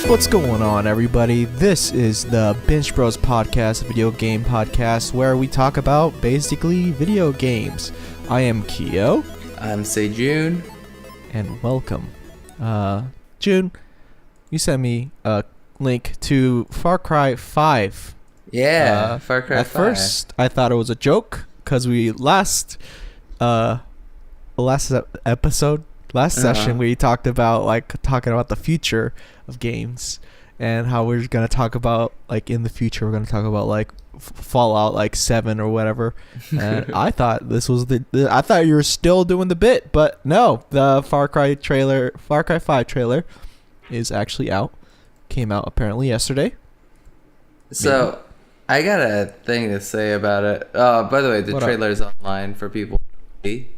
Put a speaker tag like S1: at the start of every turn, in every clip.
S1: What's going on, everybody? This is the Binch Bros podcast, video game podcast, where we talk about basically video games. I am Keo.
S2: I'm Sejun.
S1: And welcome. June, you sent me a link to Far Cry 5.
S2: Yeah, Far Cry 5.
S1: At first, I thought it was a joke, because we last session, we talked about talking about the future of games and how we're gonna talk about in the future we're gonna talk about Fallout 7 or whatever. And I thought this was I thought you were still doing the bit, but no, the Far Cry 5 trailer is actually out. Came out apparently yesterday.
S2: So I got a thing to say about it. By the way, the trailer's online for people to see.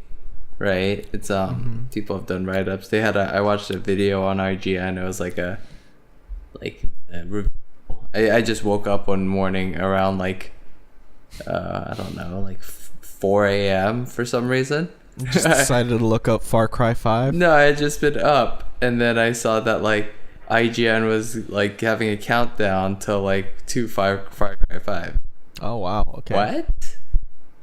S2: Right, it's people have done write-ups. They had I watched a video on IGN. It was a review. I just woke up one morning around I don't know, 4 a.m. for some reason.
S1: Just decided to look up Far Cry 5.
S2: No, I had just been up, and then I saw that IGN was having a countdown to Far Cry 5.
S1: Oh wow, okay.
S2: What?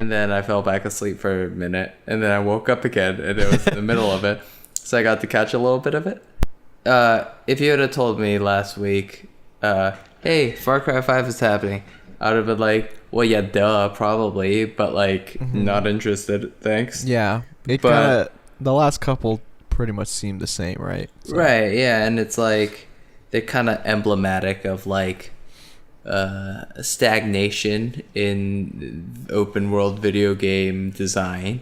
S2: And then I fell back asleep for a minute, and then I woke up again, and it was in the middle of it. So I got to catch a little bit of it. If you had told me last week, hey, Far Cry 5 is happening, I would have been well, yeah, duh, probably, but not interested, thanks.
S1: Yeah, the last couple pretty much seemed the same, right?
S2: So. Right, yeah, and it's they're kind of emblematic of stagnation in open world video game design.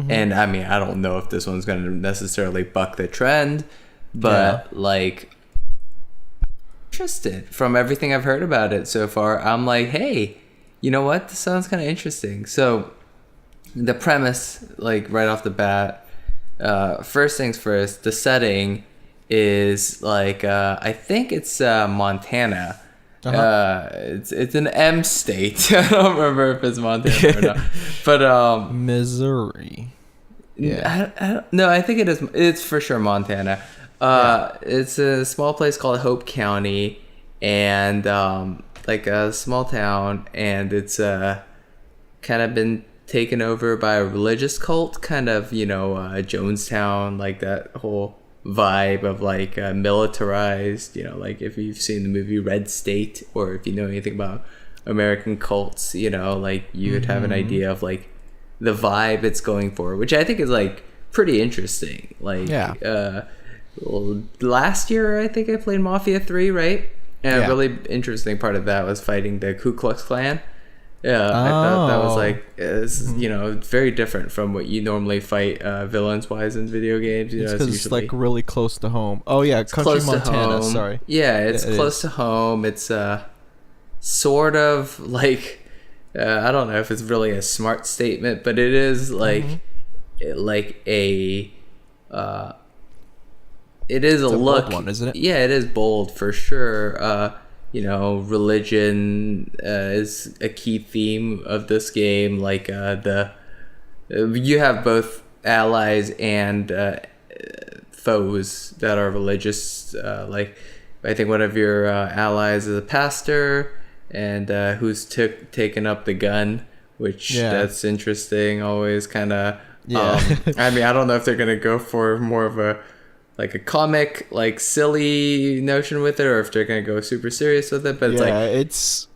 S2: And I mean, I don't know if this one's going to necessarily buck the trend, but interested from everything I've heard about it so far. I'm hey, you know what, this sounds kind of interesting. So the premise, right off the bat, first things first, the setting is I think it's Montana. It's an M state. I don't remember if it's Montana or not, but
S1: Missouri.
S2: Yeah, no, I think it is. It's for sure Montana. It's a small place called Hope County, and a small town, and it's kind of been taken over by a religious cult, kind of Jonestown, that whole vibe of militarized, if you've seen the movie Red State, or if you know anything about American cults, you would have an idea of the vibe it's going for, which I think is pretty interesting. Last year I think I played Mafia 3, right? And a really interesting part of that was fighting the Ku Klux Klan. Yeah, I thought that was this is, very different from what you normally fight villains wise in video games.
S1: It's because it's really close to home. Oh yeah, it's Country Montana. Sorry.
S2: Yeah, it's close to home. It's sort of I don't know if it's really a smart statement, but it is it is a look.
S1: Bold one, isn't it?
S2: Yeah, it is bold for sure. Religion is a key theme of this game. You have both allies and foes that are religious. I think one of your allies is a pastor, and who's taken up the gun, which that's interesting. Always kind of. I mean, I don't know if they're gonna go for more of a comic, silly notion with it, or if they're gonna go super serious with it. But
S1: it's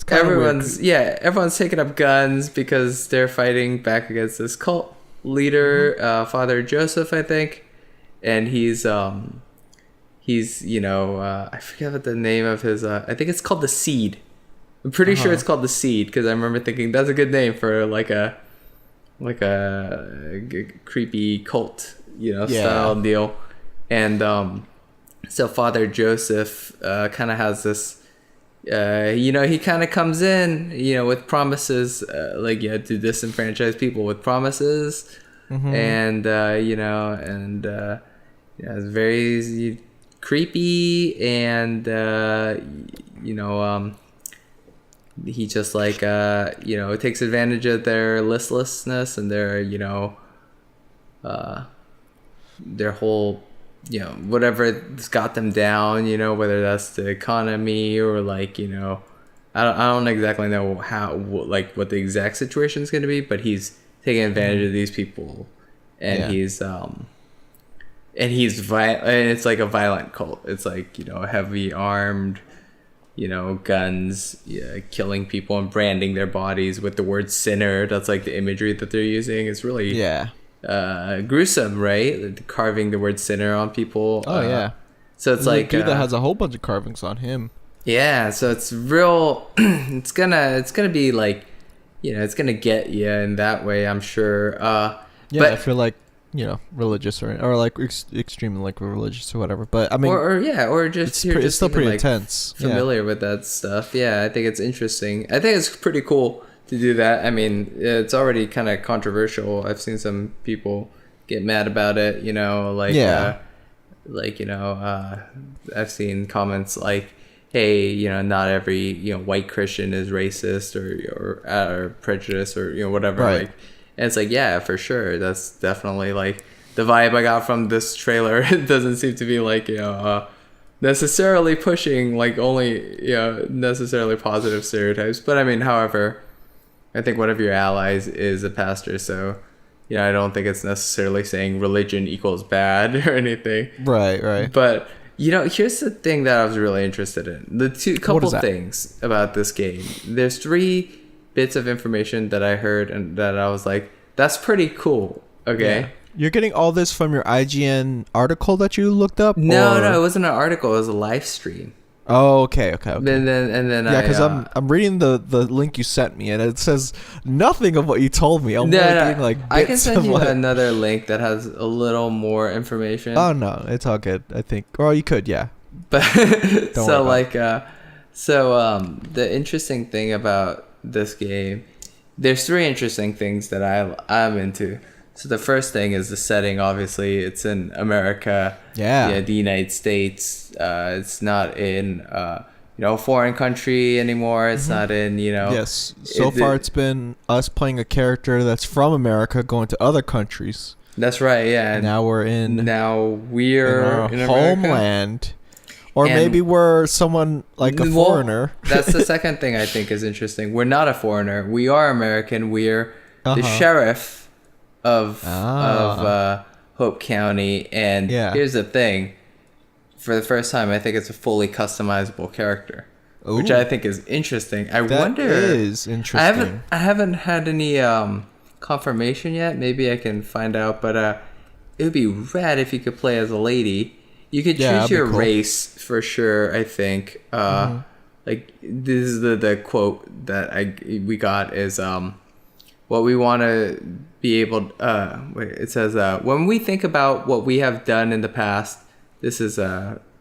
S1: kind
S2: everyone's everyone's taking up guns because they're fighting back against this cult leader, Father Joseph, I think, and he's I forget what the name of his. I think it's called the Seed. I'm pretty sure it's called the Seed because I remember thinking that's a good name for a creepy cult, style deal. And so Father Joseph kind of has this, he kind of comes in, with promises, to disenfranchise people with promises, and it's very creepy, and he just takes advantage of their listlessness and their whole whatever's got them down, whether that's the economy or like, I don't exactly know what the exact situation is going to be, but he's taking advantage of these people, and he's violent, and it's like a violent cult. It's like, heavy armed, guns, killing people and branding their bodies with the word sinner. That's like the imagery that they're using. It's really gruesome, right? Carving the word sinner on people.
S1: Oh
S2: so it's like
S1: a dude that has a whole bunch of carvings on him.
S2: Yeah, so it's real. It's gonna be like, it's gonna get you in that way, I'm sure.
S1: But if you're like, religious or like extremely like religious or whatever. But I mean,
S2: or just
S1: it's still pretty
S2: like
S1: intense.
S2: Familiar with that stuff. Yeah, I think it's interesting. I think it's pretty cool to do that. I mean, it's already kind of controversial. I've seen some people get mad about it. I've seen comments like, hey, not every white Christian is racist or prejudiced or whatever.
S1: Right.
S2: Like, and it's like, yeah, for sure. That's definitely like the vibe I got from this trailer. It doesn't seem to be like necessarily pushing like only necessarily positive stereotypes. But I mean, however, I think one of your allies is a pastor, so I don't think it's necessarily saying religion equals bad or anything.
S1: Right.
S2: But here's the thing that I was really interested in. The couple things about this game. There's 3 bits of information that I heard and that I was like, that's pretty cool. Okay.
S1: Yeah. You're getting all this from your IGN article that you looked up?
S2: No, it wasn't an article. It was a live stream.
S1: Oh, okay.
S2: And then
S1: because I'm reading the link you sent me, and it says nothing of what you told me.
S2: I can send you another link that has a little more information.
S1: Oh no, it's all good. I think, or you could, yeah.
S2: But the interesting thing about this game, there's 3 interesting things that I'm into. So the first thing is the setting. Obviously, it's in America.
S1: Yeah.
S2: The United States. It's not in a foreign country anymore. It's not in
S1: Yes. So far, it's been us playing a character that's from America going to other countries.
S2: That's right. Yeah.
S1: And now we're in
S2: our
S1: homeland. Or maybe we're someone like a foreigner.
S2: That's the second thing I think is interesting. We're not a foreigner. We are American. We're the sheriff of Hope County, and here's the thing: for the first time, I think it's a fully customizable character, which I think is interesting. I wonder.
S1: Is interesting.
S2: I haven't had any confirmation yet. Maybe I can find out, but it would be rad if you could play as a lady. You could choose your race for sure. I think. Like this is the quote that we got is what we want to be able. It says when we think about what we have done in the past. This is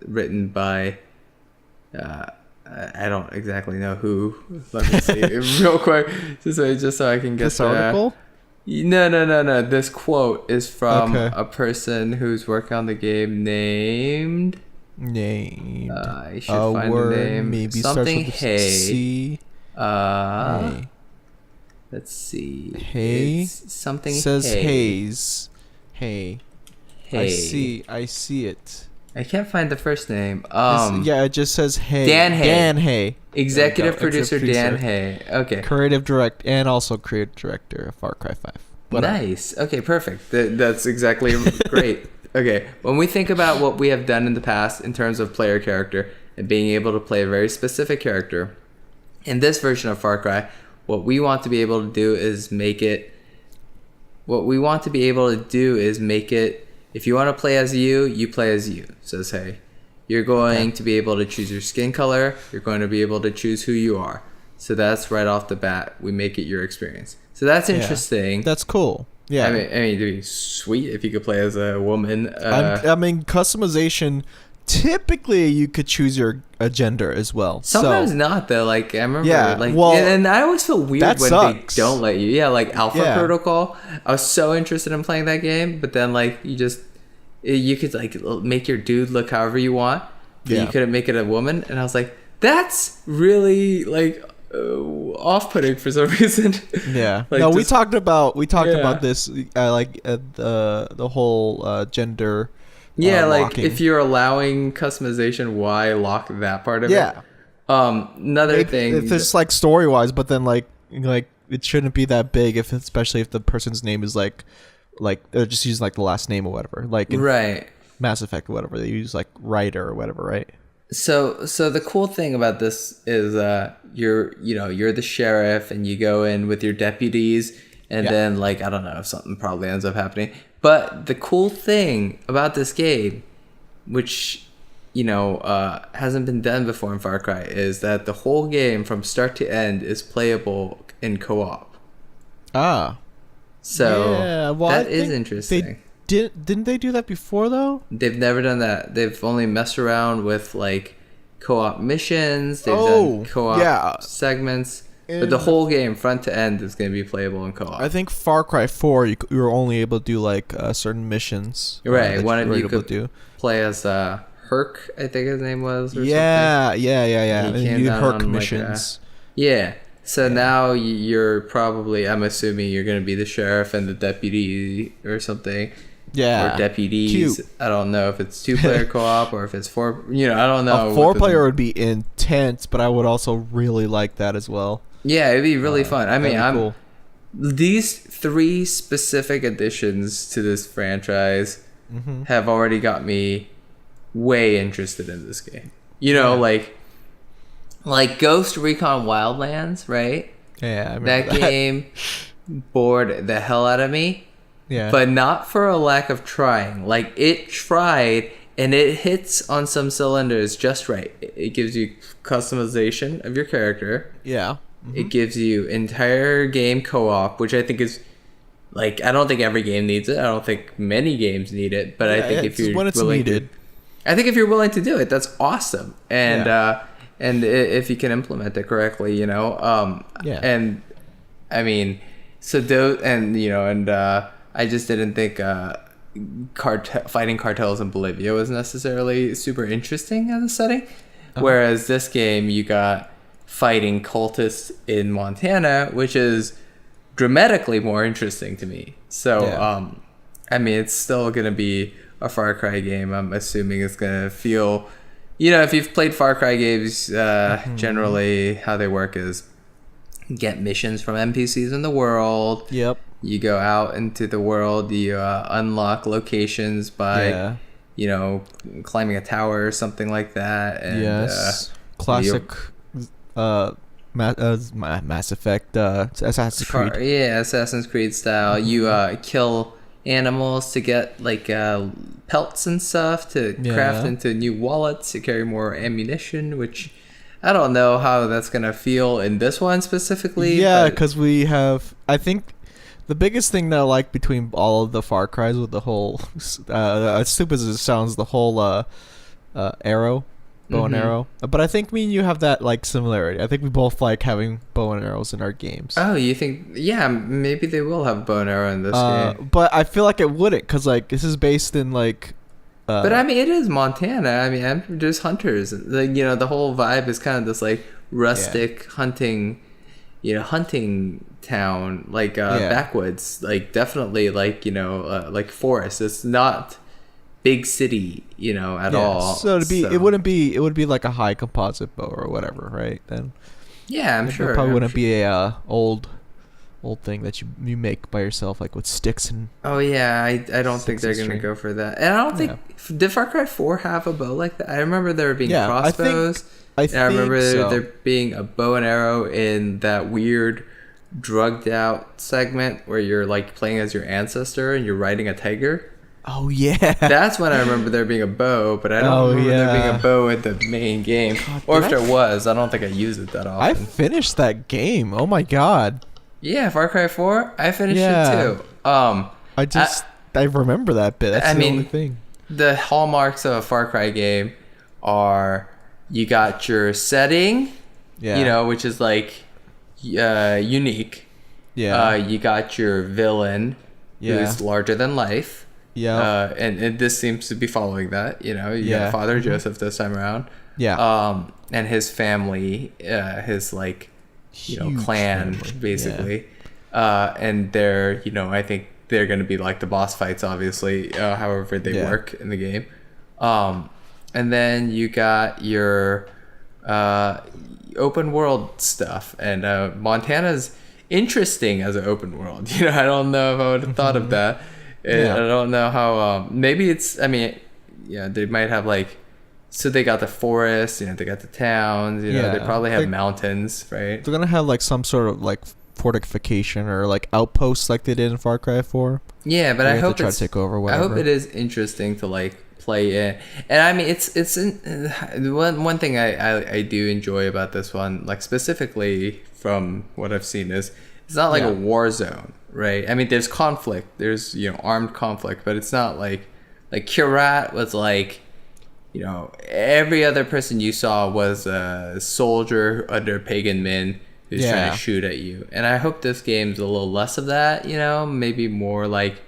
S2: written by. I don't exactly know who. Let me see real quick, just so I can get
S1: this article.
S2: No. This quote is from a person who's working on the game named. I should find the name.
S1: Maybe
S2: something.
S1: C.
S2: Let's see.
S1: Hay.
S2: It's something.
S1: Says
S2: Hay.
S1: Hayes. Hay.
S2: Hay.
S1: I see it.
S2: I can't find the first name.
S1: It just says Hay.
S2: Dan Hay.
S1: Dan Hay.
S2: Executive producer Dan Hay. Okay.
S1: Creative director of Far Cry 5.
S2: Nice. Okay, perfect. That's exactly great. Okay, when we think about what we have done in the past in terms of player character and being able to play a very specific character, in this version of Far Cry, what we want to be able to do is make it. If you want to play as you play as you. Says Hey. You're going to be able to choose your skin color. You're going to be able to choose who you are. So that's right off the bat. We make it your experience. So that's interesting.
S1: That's cool. Yeah.
S2: I mean, it'd be sweet if you could play as a woman.
S1: I mean, customization. Typically, you could choose your gender as well.
S2: Sometimes not though. Like I remember, and I always feel weird when they don't let you. Yeah, like Alpha Protocol. I was so interested in playing that game, but then like you could like make your dude look however you want. But you couldn't make it a woman, and I was like, that's really like off-putting for some reason.
S1: Yeah. No, we talked about this the whole gender
S2: Yeah, like
S1: locking.
S2: if you're allowing customization, why lock that part of it?
S1: Yeah.
S2: Another thing.
S1: If it's like story wise, but then like it shouldn't be that big if especially if the person's name is like just use like the last name or whatever. Like in
S2: right.
S1: Mass Effect or whatever, they use like writer or whatever, right?
S2: So the cool thing about this is you're the sheriff and you go in with your deputies and then like I don't know if something probably ends up happening. But the cool thing about this game, which hasn't been done before in Far Cry, is that the whole game from start to end is playable in co-op.
S1: Ah.
S2: So
S1: yeah, well,
S2: that is interesting.
S1: Didn't they do that before though?
S2: They've never done that. They've only messed around with like co-op missions. They've done co-op segments. But the whole game, front to end, is going to be playable in co-op.
S1: I think Far Cry 4, you were only able to do like certain missions.
S2: Right, one of you could play as Herc, I think his name was. Or something.
S1: Yeah.
S2: And
S1: And you do Herc missions.
S2: So now you're probably, I'm assuming you're going to be the sheriff and the deputy or something.
S1: Yeah.
S2: Or deputies. Cute. I don't know if it's 2-player co-op or if it's 4. I don't know.
S1: A 4-player would be intense, but I would also really like that as well.
S2: Yeah, it'd be really fun. I mean,
S1: cool.
S2: These 3 specific additions to this franchise have already got me way interested in this game. Like Ghost Recon Wildlands, right?
S1: Yeah, I remember
S2: that game bored the hell out of me.
S1: Yeah.
S2: But not for a lack of trying. Like, it tried, and it hits on some cylinders just right. It gives you customization of your character.
S1: Yeah.
S2: It gives you entire game co-op, which I think is, like, I don't think every game needs it. I don't think many games need it. But I think if you're willing to, I think if you're willing to do it, that's awesome. And if you can implement it correctly, And I mean, so those, and I just didn't think fighting cartels in Bolivia was necessarily super interesting as a setting. Whereas this game, you got fighting cultists in Montana, which is dramatically more interesting to me. So, I mean, it's still going to be a Far Cry game. I'm assuming it's going to feel, if you've played Far Cry games, generally how they work is get missions from NPCs in the world.
S1: Yep.
S2: You go out into the world, you unlock locations by, climbing a tower or something like that. And,
S1: classic Mass Effect, Assassin's Creed.
S2: Assassin's Creed style. You kill animals to get like pelts and stuff to craft into new wallets to carry more ammunition, which I don't know how that's gonna feel in this one specifically.
S1: Yeah, because we have, I think the biggest thing that I like between all of the Far Cries with the whole as stupid as it sounds, the whole bow and arrow, but I think me and you have that like similarity. I think we both like having bow and arrows in our games.
S2: Oh, you think? Yeah, maybe they will have bow and arrow in this game,
S1: but I feel like it wouldn't, because like this is based in like
S2: but I mean, it is Montana. I mean, there's hunters. Like, the whole vibe is kind of this like rustic hunting, hunting town, like backwoods, like definitely like like forest. It's not big city, at all.
S1: So it would be like a high composite bow or whatever, right? Then
S2: I'm sure
S1: it probably wouldn't be a old thing that you make by yourself, like with sticks and.
S2: Oh yeah, I don't think they're gonna go for that, and I don't think did Far Cry 4 have a bow like that. I remember there being crossbows. I remember there being a bow and arrow in that weird drugged out segment where you're like playing as your ancestor and you're riding a tiger.
S1: Oh yeah,
S2: that's when I remember there being a bow, but I don't remember there being a bow in the main game. God, or if there was, I don't think I use it that often.
S1: I finished that game. Oh my god.
S2: Yeah, Far Cry 4. I finished it too.
S1: I remember that bit. That's the only thing.
S2: The hallmarks of a Far Cry game are you got your setting, which is like unique. Yeah. You got your villain, who's larger than life. Yeah. And this seems to be following that. You got Father Joseph this time around. Yeah. And his family, his like, clan, family. Basically. And they're, I think they're going to be like the boss fights, obviously, however they work in the game. And then you got your open world stuff, and Montana's interesting as an open world. You know, I don't know if I would have thought of that. I don't know how. Maybe it's. I mean, yeah, they might have like. So they got the forest. You know, they got the towns. You know, they probably have mountains, right?
S1: They're gonna have like some sort of like fortification or like outposts like they did in Far Cry 4.
S2: Yeah, but I hope
S1: try to take over. Whatever.
S2: I hope it is interesting to like play in. And I mean, it's one thing I do enjoy about this one, like specifically from what I've seen, is it's not like a war zone, right? I mean, there's conflict, there's, you know, armed conflict, but it's not like Kyrat was like, you know, every other person you saw was a soldier under Pagan Min who's trying to shoot at you. And I hope this game's a little less of that, you know, maybe more like,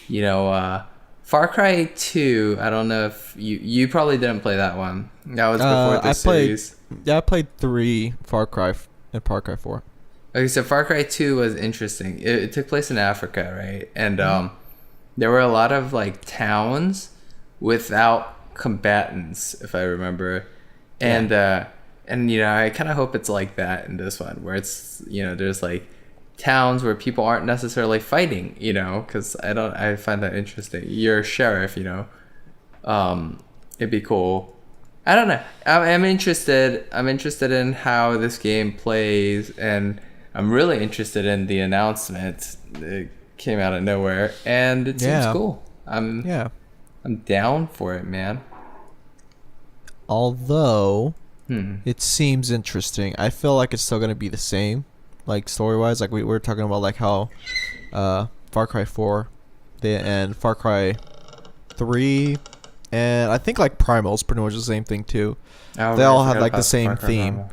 S2: you know, Far Cry 2, I don't know if you probably didn't play that one. That was before the series.
S1: I played 3 Far Cry and Far Cry 4.
S2: Okay, so Far Cry 2 was interesting. It took place in Africa, right? And there were a lot of like towns without combatants, if I remember. And you know, I kind of hope it's like that in this one, where it's, you know, there's like towns where people aren't necessarily fighting, you know, because I find that interesting. You're a sheriff, you know. It'd be cool. I don't know. I'm interested in how this game plays, and I'm really interested in the announcement. It came out of nowhere, and it seems cool. I'm down for it, man.
S1: Although it seems interesting, I feel like it's still gonna be the same, like story-wise. Like we were talking about, like how Far Cry 4 and Far Cry 3, and I think like Primal's pretty much the same thing too. They all had like the same theme. Primal.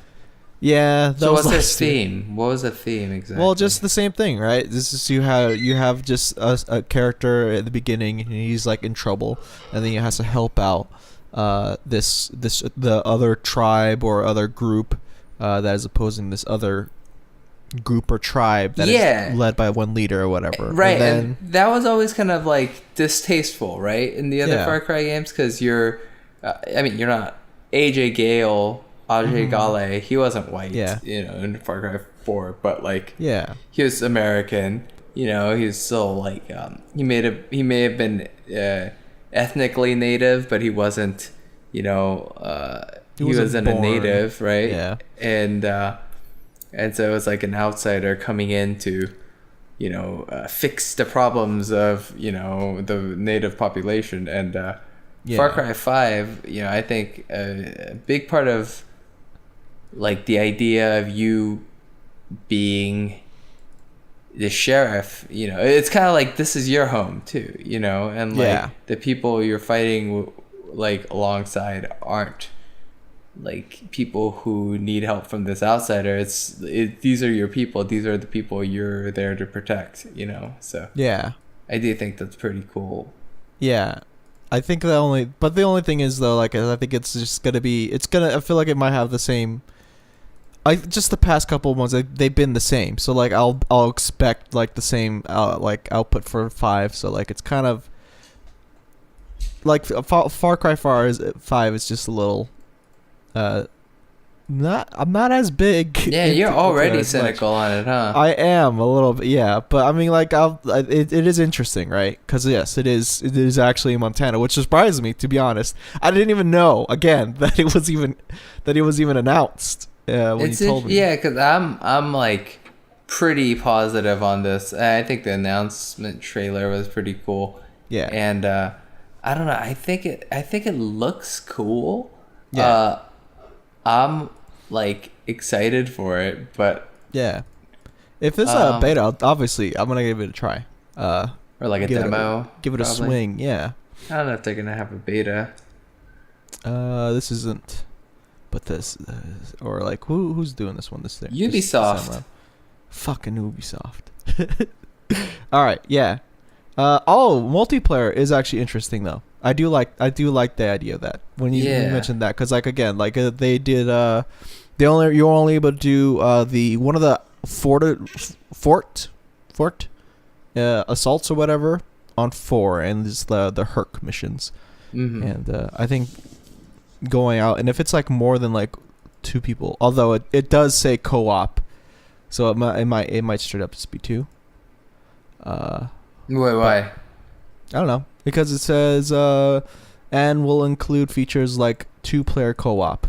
S1: Yeah.
S2: So what's the theme? What was the theme exactly?
S1: Well, just the same thing, right? This is you have just a character at the beginning, and he's like in trouble, and then he has to help out the other tribe or other group that is opposing this other group or tribe that is led by one leader or whatever.
S2: Right, and that was always kind of like distasteful, right? In the other Far Cry games, because you're not AJ Gale. Ajay Gale, he wasn't white, you know, in Far Cry 4, but like, he was American, you know. He was still like, he may have been ethnically native, but he wasn't, you know, he wasn't a native, right? Yeah, and so it was like an outsider coming in to, you know, fix the problems of, you know, the native population. And Far Cry 5, you know, I think a big part of like the idea of you being the sheriff, you know, it's kind of like this is your home too, you know, and like the people you're fighting like alongside aren't like people who need help from this outsider. These are your people. These are the people you're there to protect, you know. So I do think that's pretty cool. I think the only thing is though, like I think it's just gonna I feel like it might have the same. Just the past couple of ones, they've been the same. So like I'll expect like the same like output for 5. So like it's kind of like Far Cry 5 is just a little I'm not as big. Yeah, you're already cynical on it, huh?
S1: I am a little bit, but I mean, like, it is interesting, right? Because yes, it is actually in Montana, which surprised me, to be honest. I didn't even know again that it was even announced when you told me.
S2: Yeah, because I'm like pretty positive on this. I think the announcement trailer was pretty cool. Yeah, and I don't know. I think it looks cool. Yeah. I'm like excited for it, but
S1: if it's a beta, obviously I'm gonna give it a try.
S2: Or like a demo.
S1: Give it a swing. Yeah.
S2: I don't know if they're gonna have a beta.
S1: This isn't, but this or like who's doing this one? This thing.
S2: Ubisoft.
S1: Fucking Ubisoft. All right. Yeah. Multiplayer is actually interesting though. I do like the idea of that when you mentioned that, because like again, like they did you're only able to do the one of the fort assaults or whatever on 4, and there's the Herc missions.
S2: Mm-hmm.
S1: And I think going out, and if it's like more than like 2 people, although it does say co-op, so it might straight up just be 2.
S2: Wait, why?
S1: I don't know, because it says and will include features like 2-player co-op.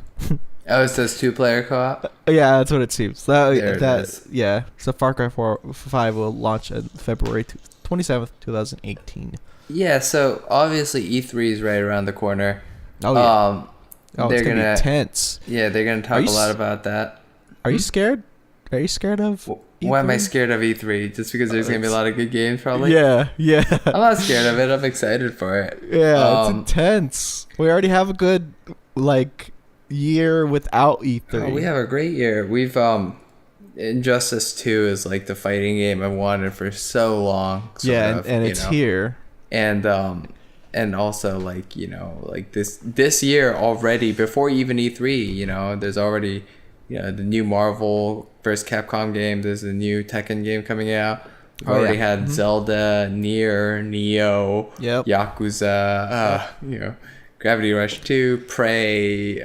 S2: Oh, it says 2-player co-op?
S1: Yeah, that's what it seems.
S2: There it is.
S1: Yeah. So Far Cry 5 will launch on February 27th, 2018.
S2: Yeah, so obviously E3 is right around the corner.
S1: Oh, yeah.
S2: They're
S1: it's going to be intense.
S2: Yeah, they're going to talk a lot about that.
S1: Are you scared? Are you scared of E3?
S2: Why am I scared of E3? Just because there's going to be a lot of good games, probably?
S1: Yeah.
S2: I'm not scared of it. I'm excited for it.
S1: Yeah, it's intense. We already have a good, like, year without E3.
S2: Oh, we have a great year. We've, Injustice 2 is, like, the fighting game I wanted for so long.
S1: Yeah, and it's here.
S2: And also, like, you know, like this year already, before even E3, you know, there's already, you know, the new Marvel vs. Capcom game. There's a new Tekken game coming out. We've already had Zelda, Nier, Neo, Yakuza, you know, Gravity Rush 2, Prey,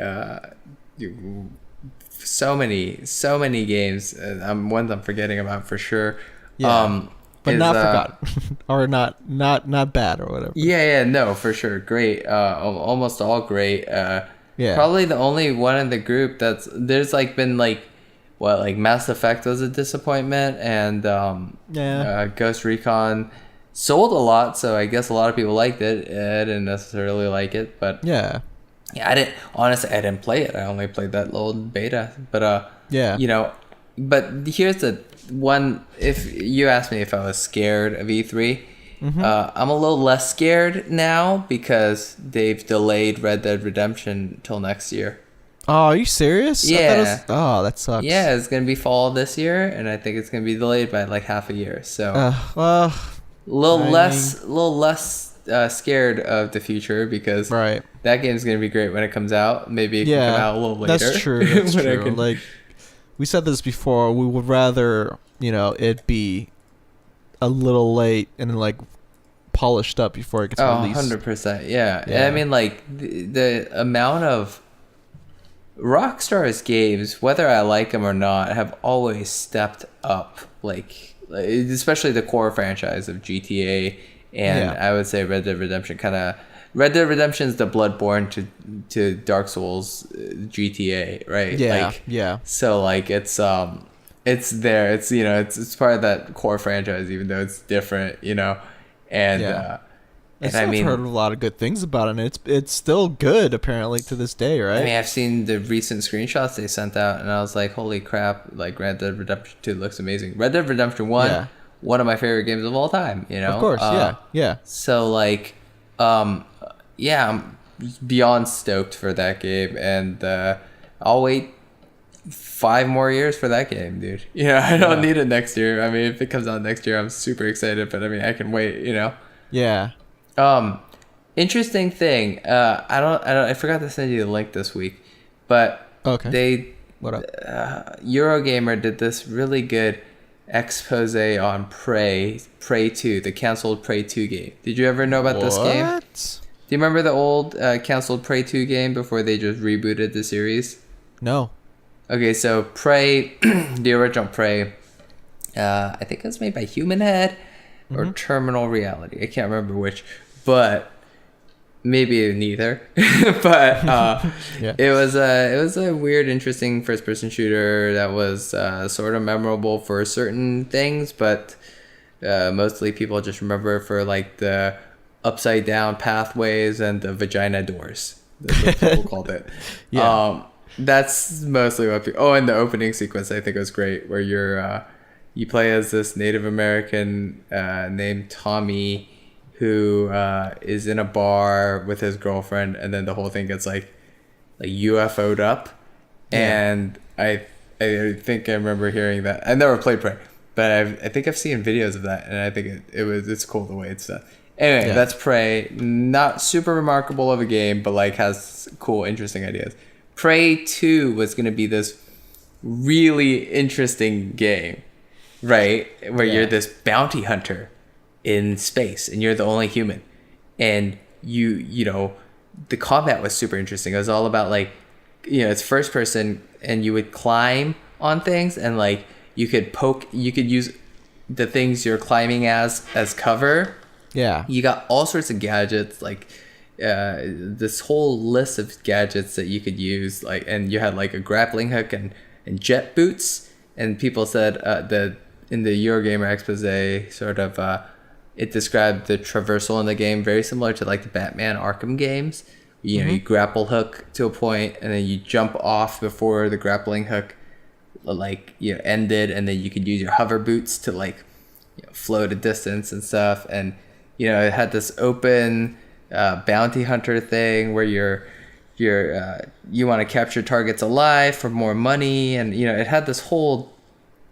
S2: so many games. Ones I'm forgetting about for sure.
S1: Yeah. But not forgotten, or not bad or whatever.
S2: Yeah, no, for sure, great. Almost all great.
S1: Yeah.
S2: Probably the only one in the group there's like been like, what, like Mass Effect was a disappointment, and Ghost Recon sold a lot, so I guess a lot of people liked it. I didn't necessarily like it, but yeah, I didn't play it. I only played that little beta, but you know, but here's the one. If you asked me if I was scared of E3, I'm a little less scared now because they've delayed Red Dead Redemption till next year.
S1: Oh, are you serious?
S2: Yeah.
S1: That sucks.
S2: Yeah, it's gonna be fall this year, and I think it's gonna be delayed by like half a year. So
S1: well,
S2: a little less scared of the future, because that game's gonna be great when it comes out. Maybe it can come out a little later.
S1: That's true. That's true. Like, we said this before. We would rather, you know, it be a little late and then like polished up before it gets released.
S2: 100%. Yeah. And I mean, like the amount of Rockstar's games, whether I like them or not, have always stepped up. Like especially the core franchise of GTA, and I would say Red Dead Redemption Red Dead Redemption is the Bloodborne to Dark Souls GTA, right? So like it's there. It's, you know, it's part of that core franchise, even though it's different, you know. And
S1: I've heard a lot of good things about it, and it's still good apparently to this day, right?
S2: I mean, I've seen the recent screenshots they sent out, and I was like, holy crap! Like, Red Dead Redemption 2 looks amazing. Red Dead Redemption 1, one of my favorite games of all time. You know,
S1: of course, yeah.
S2: So like, I'm beyond stoked for that game, and I'll wait 5 more years for that game, dude. You know, I don't need it next year. I mean, if it comes out next year, I'm super excited, but I mean, I can wait, you know.
S1: Yeah.
S2: Interesting thing. I forgot to send you the link this week, but
S1: What up?
S2: Eurogamer did this really good expose on Prey 2, the canceled Prey 2 game. Did you ever know about this game? Do you remember the old canceled Prey 2 game before they just rebooted the series?
S1: No.
S2: Okay, so Prey, the original Prey, I think it was made by Human Head or Terminal Reality. I can't remember which, but maybe neither. But it was a weird, interesting first-person shooter that was sort of memorable for certain things, but mostly people just remember it for like the upside down pathways and the vagina doors. That's what people called it. That's mostly what people... and the opening sequence I think was great, where you play as this Native American named Tommy, who is in a bar with his girlfriend, and then the whole thing gets like UFO'd up. And I think I remember hearing that. I never played Prey, but I think I've seen videos of that, and I think it's cool the way it's done. Anyway, that's Prey. Not super remarkable of a game, but like has cool, interesting ideas. Prey 2 was going to be this really interesting game, right? Where you're this bounty hunter, in space, and you're the only human, and you know, the combat was super interesting. It was all about like, you know, it's first person, and you would climb on things, and like you could use the things you're climbing as cover.
S1: Yeah.
S2: You got all sorts of gadgets, like this whole list of gadgets that you could use, like, and you had like a grappling hook and jet boots. And people said that in the Eurogamer expose, sort of, it described the traversal in the game very similar to like the Batman Arkham games. You know, you grapple hook to a point, and then you jump off before the grappling hook, like, you know, ended, and then you could use your hover boots to like, you know, float a distance and stuff. And you know, it had this open bounty hunter thing where you want to capture targets alive for more money, and you know, it had this whole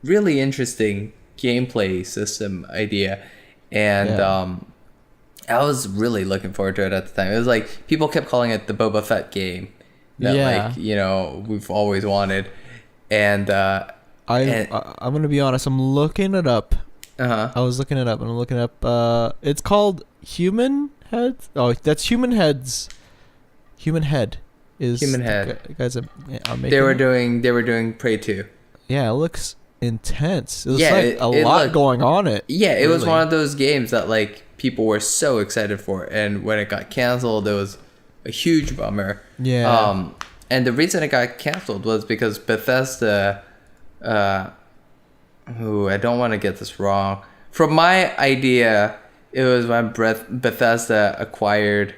S2: really interesting gameplay system idea, and I was really looking forward to it at the time. It was like people kept calling it the Boba Fett game that like, you know, we've always wanted, and I'm
S1: gonna be honest. I'm looking it up. I was looking it up, and I'm looking up. It's called Human Heads. Oh, that's Human Heads. Human Head is
S2: Human Head.
S1: The guys are making
S2: they were doing Prey 2.
S1: Yeah, it looks intense. It was
S2: it
S1: lot
S2: looked,
S1: going on it.
S2: Yeah, it was one of those games that like people were so excited for, and when it got canceled, it was a huge bummer.
S1: Yeah.
S2: And the reason it got canceled was because Bethesda, I don't want to get this wrong. From my idea, it was when Bethesda acquired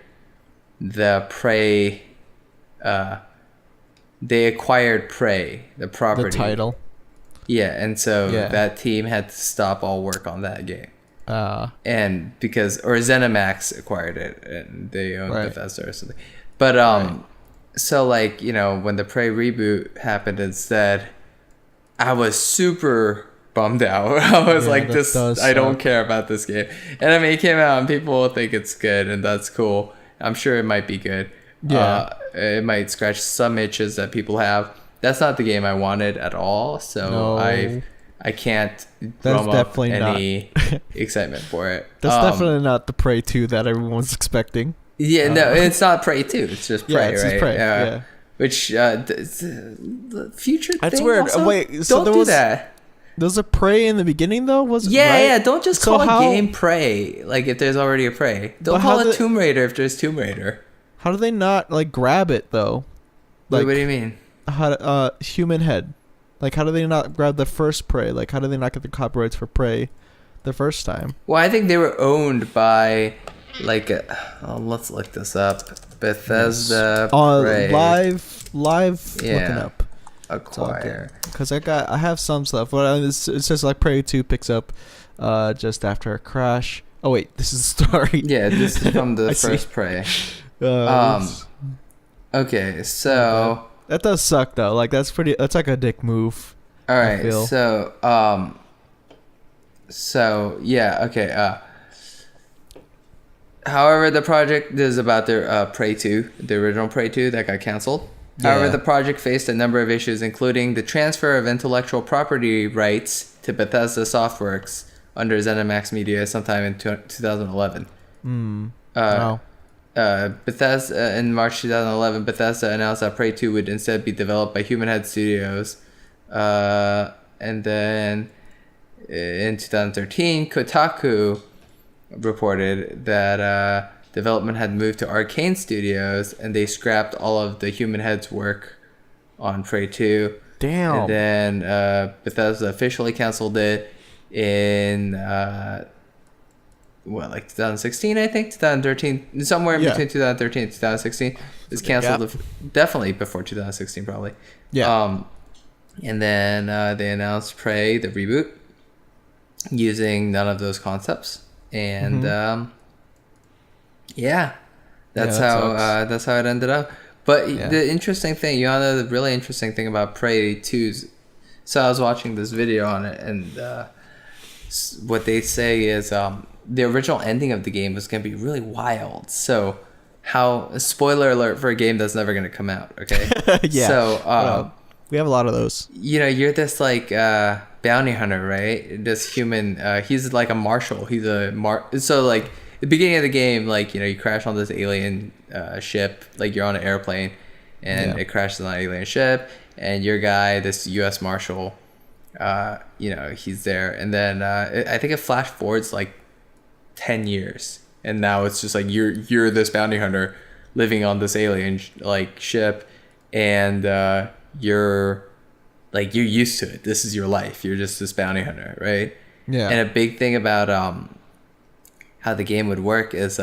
S2: the Prey. They acquired Prey, the property.
S1: The title.
S2: Yeah, and so that team had to stop all work on that game. And because, or ZeniMax acquired it, and they owned Bethesda or something. But so like, you know, when the Prey reboot happened instead, I was super bummed out. I was like, I don't care about this game. And I mean, it came out and people think it's good, and that's cool. I'm sure it might be good. Yeah. It might scratch some itches that people have. That's not the game I wanted at all. So I can't drum up any excitement for it.
S1: That's definitely not the Prey 2 that everyone's expecting.
S2: Yeah, no, it's not Prey 2. It's just Prey,
S1: it's
S2: right?
S1: Just Prey, yeah.
S2: Which the future
S1: That's
S2: thing
S1: weird.
S2: also?
S1: Wait, so
S2: don't do that.
S1: There was a Prey in the beginning though, was it?
S2: Yeah,
S1: right?
S2: yeah. Don't just call a game Prey. Like if there's already a Prey. Don't call it Tomb Raider if there's Tomb Raider.
S1: How do they not like grab it though? Like,
S2: what do you mean?
S1: How Human Head? Like how do they not grab the first Prey? Like how do they not get the copyrights for Prey the first time?
S2: Well, I think they were owned by like let's look this up. Bethesda Prey.
S1: Live looking up.
S2: Acquire.
S1: Because I have some stuff, but it says like Prey 2 picks up just after a crash. Oh wait, this is the story.
S2: Yeah, this is from the first Prey. Okay, so
S1: that does suck though. Like that's like a dick move.
S2: All right, so yeah, okay. However, the project is about their Prey 2, the original Prey 2 that got canceled. Yeah. However, the project faced a number of issues, including the transfer of intellectual property rights to Bethesda Softworks under ZeniMax Media sometime in 2011.
S1: Wow.
S2: Bethesda in March 2011, Bethesda announced that Prey 2 would instead be developed by Human Head Studios. And then in 2013, Kotaku reported that development had moved to Arcane Studios, and they scrapped all of the Human Head's work on Prey 2.
S1: Damn.
S2: And then Bethesda officially canceled it in 2016, I think, 2013, somewhere in between 2013 and 2016. It's canceled definitely before 2016, probably.
S1: Yeah.
S2: And then they announced Prey, the reboot, using none of those concepts. And that's how it ended up. But the interesting thing, the really interesting thing about Prey 2, so I was watching this video on it, and what they say is the original ending of the game was going to be really wild. So spoiler alert for a game that's never going to come out, okay?
S1: Yeah.
S2: So
S1: We have a lot of those.
S2: You're this like bounty hunter, right? This human. He's like a marshal. He's so like the beginning of the game, like you crash on this alien ship. Like you're on an airplane, and it crashes on an alien ship, and your guy, this U.S. Marshal, he's there, and then I think it flash forwards like 10 years, and now it's just like you're this bounty hunter living on this alien like ship, and you're used to it. This is your life. You're just this bounty hunter, right?
S1: Yeah.
S2: And a big thing about how the game would work is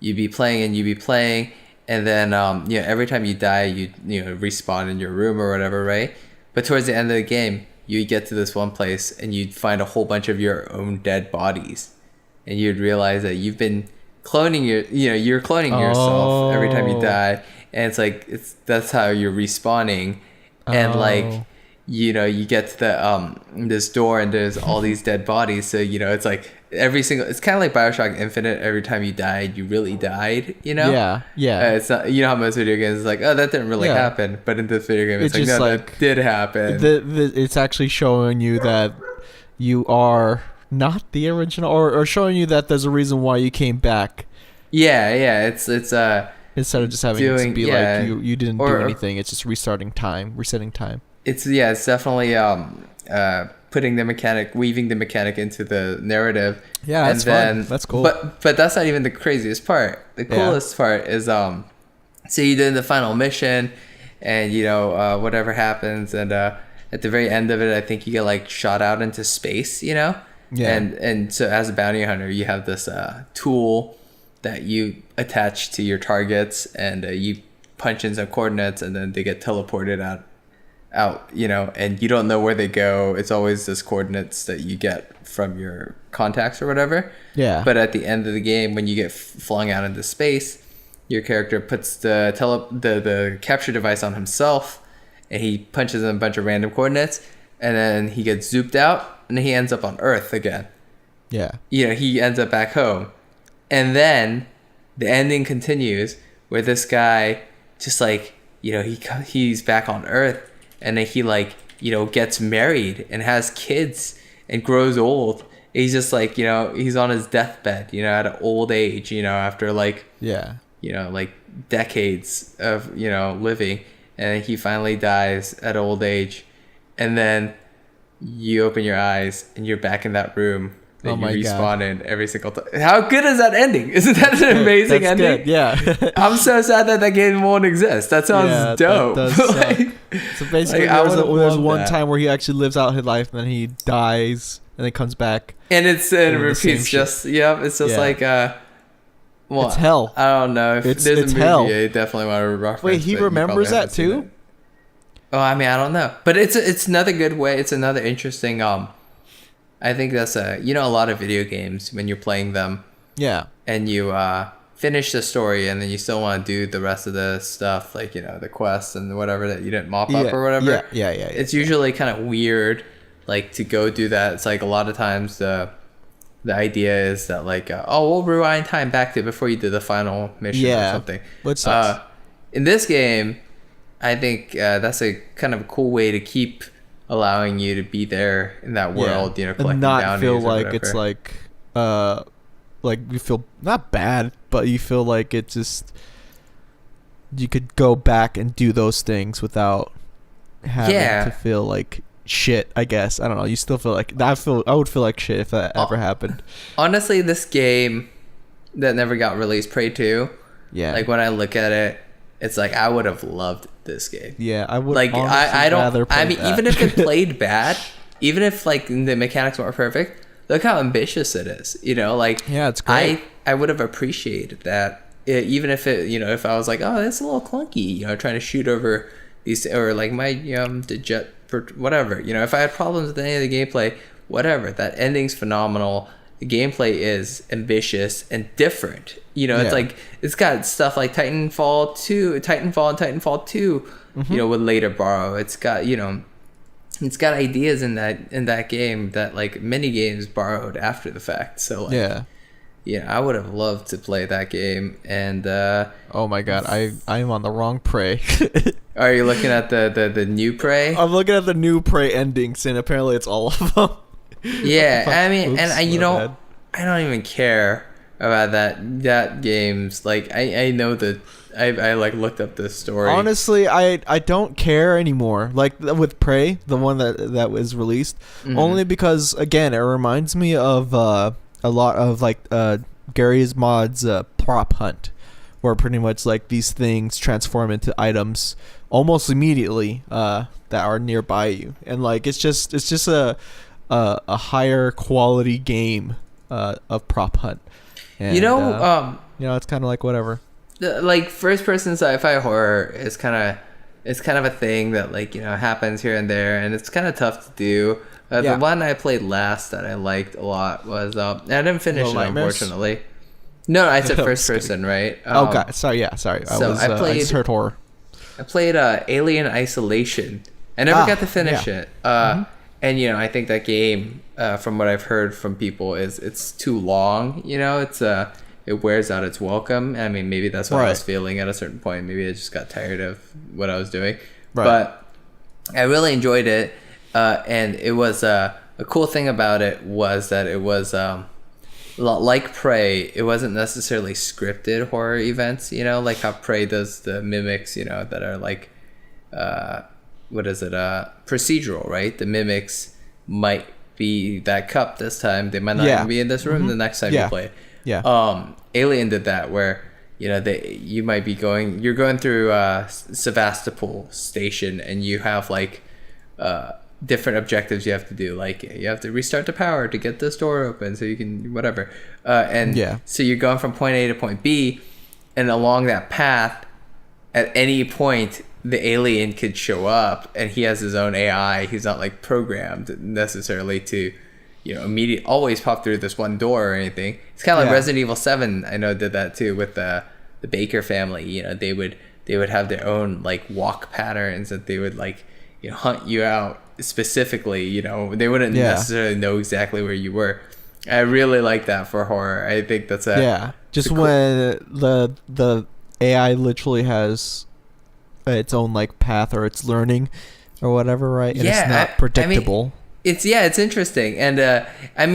S2: you'd be playing, and then every time you die, you respawn in your room or whatever, right? But towards the end of the game, you get to this one place and you'd find a whole bunch of your own dead bodies, and you'd realize that you've been cloning you're cloning yourself every time you die, and that's how you're respawning. And like you get to the this door, and there's all these dead bodies, so it's like it's kind of like BioShock Infinite. Every time you died, you really died,
S1: Yeah.
S2: It's not, how most video games is like, oh, that didn't really happen, but in this video game it's like, no, that did happen.
S1: It's actually showing you that you are not the original, or showing you that there's a reason why you came back.
S2: It's
S1: instead of just having it to be like you didn't do anything, it's just resetting time. It's
S2: definitely weaving the mechanic into the narrative.
S1: Yeah, that's fun. That's cool.
S2: But that's not even the craziest part. The coolest part is so you did the final mission, and whatever happens, and at the very end of it, I think you get like shot out into space, Yeah. And so as a bounty hunter, you have this tool that you attach to your targets, and you punch in some coordinates, and then they get teleported out, and you don't know where they go. It's always this coordinates that you get from your contacts or whatever.
S1: Yeah.
S2: But at the end of the game, when you get flung out into space, your character puts the capture device on himself, and he punches in a bunch of random coordinates, and then he gets zooped out, and he ends up on Earth again.
S1: Yeah.
S2: He ends up back home. And then the ending continues where this guy just like, he's back on Earth, and then he like, gets married and has kids and grows old. He's just like, he's on his deathbed, at an old age, after like, like decades of, living. And he finally dies at old age. And then you open your eyes and you're back in that room. And you respawn in every single time. How good is that ending? Isn't that an amazing ending?
S1: Good. Yeah.
S2: I'm so sad that game won't exist. That sounds dope.
S1: That does so basically, there's one time where he actually lives out his life, and then he dies, and then comes back.
S2: And it repeats just, it's just like,
S1: it's hell.
S2: I don't know. If there's a movie,
S1: hell.
S2: I definitely want to reference.
S1: Wait, he remembers that too?
S2: Oh, I mean, I don't know. But it's another good way. It's another interesting, I think that's a lot of video games, when you're playing them, and you finish the story, and then you still want to do the rest of the stuff, like the quests and whatever that you didn't mop up or whatever. It's usually kind of weird, like to go do that. It's like a lot of times the idea is that like we'll rewind time back to before you did the final mission or something.
S1: Which sucks.
S2: In this game, I think that's a kind of a cool way to keep allowing you to be there in that world, collecting
S1: and not
S2: bounties
S1: feel
S2: or
S1: like
S2: whatever.
S1: it's like you feel not bad, but you feel like it just, you could go back and do those things without having to feel like shit. I guess, I don't know. You still feel like I would feel like shit if that ever happened.
S2: Honestly, this game that never got released, Prey 2.
S1: Yeah.
S2: Like when I look at it, it's like I would have loved this game.
S1: Yeah, I would.
S2: Like I don't. I mean,
S1: that.
S2: even if it played bad, even if like the mechanics weren't perfect, look how ambitious it is. Like
S1: it's great.
S2: I would have appreciated that, even if it, if I was like, oh, that's a little clunky, trying to shoot over these, or like my the jet for whatever. If I had problems with any of the gameplay, whatever. That ending's phenomenal. The gameplay is ambitious and different. It's like it's got stuff like Titanfall and Titanfall 2, would later borrow. It's got, it's got ideas in that game that like many games borrowed after the fact. So like, I would have loved to play that game. And
S1: Oh my god, I'm on the wrong Prey.
S2: are you looking at the new Prey?
S1: I'm looking at the new Prey endings, and apparently it's all of them.
S2: Yeah, I mean,
S1: Oops,
S2: and
S1: my bad.
S2: I don't even care about that game's like I know that I like looked up this story.
S1: Honestly, I don't care anymore. Like with Prey, the one that was released, only because again it reminds me of a lot of like Gary's Mod's prop hunt, where pretty much like these things transform into items almost immediately that are nearby you, and like it's just a higher quality game of prop hunt. And, it's kind of like whatever.
S2: Like first person sci-fi horror is kind of a thing that like happens here and there, and it's kind of tough to do. The one I played last that I liked a lot was I didn't finish it, unfortunately. No, I said first person, right?
S1: Okay, sorry. I just heard horror.
S2: I played Alien Isolation. I never got to finish it. And I think that game, from what I've heard from people, is it's too long. It wears out its welcome. I mean, maybe that's what I was feeling at a certain point. Maybe I just got tired of what I was doing. Right. But I really enjoyed it. And it was a cool thing about it was that it was like Prey. It wasn't necessarily scripted horror events, like how Prey does the mimics, that are like, procedural, right? The mimics might be that cup this time. They might not even be in this room the next time you play it. Yeah. Alien did that where you're going through Sevastopol station, and you have like different objectives you have to do, like you have to restart the power to get this door open so you can whatever, so you're going from point A to point B, and along that path at any point the alien could show up, and he has his own AI. He's not like programmed necessarily to immediately always pop through this one door or anything. It's kind of like Resident Evil 7. I know did that too with the Baker family. They would have their own like walk patterns that they would like hunt you out specifically. They wouldn't necessarily know exactly where you were. I really like that for horror. I think that's
S1: just when the AI literally has its own like path, or it's learning or whatever, right? And it's not predictable.
S2: It's interesting. And I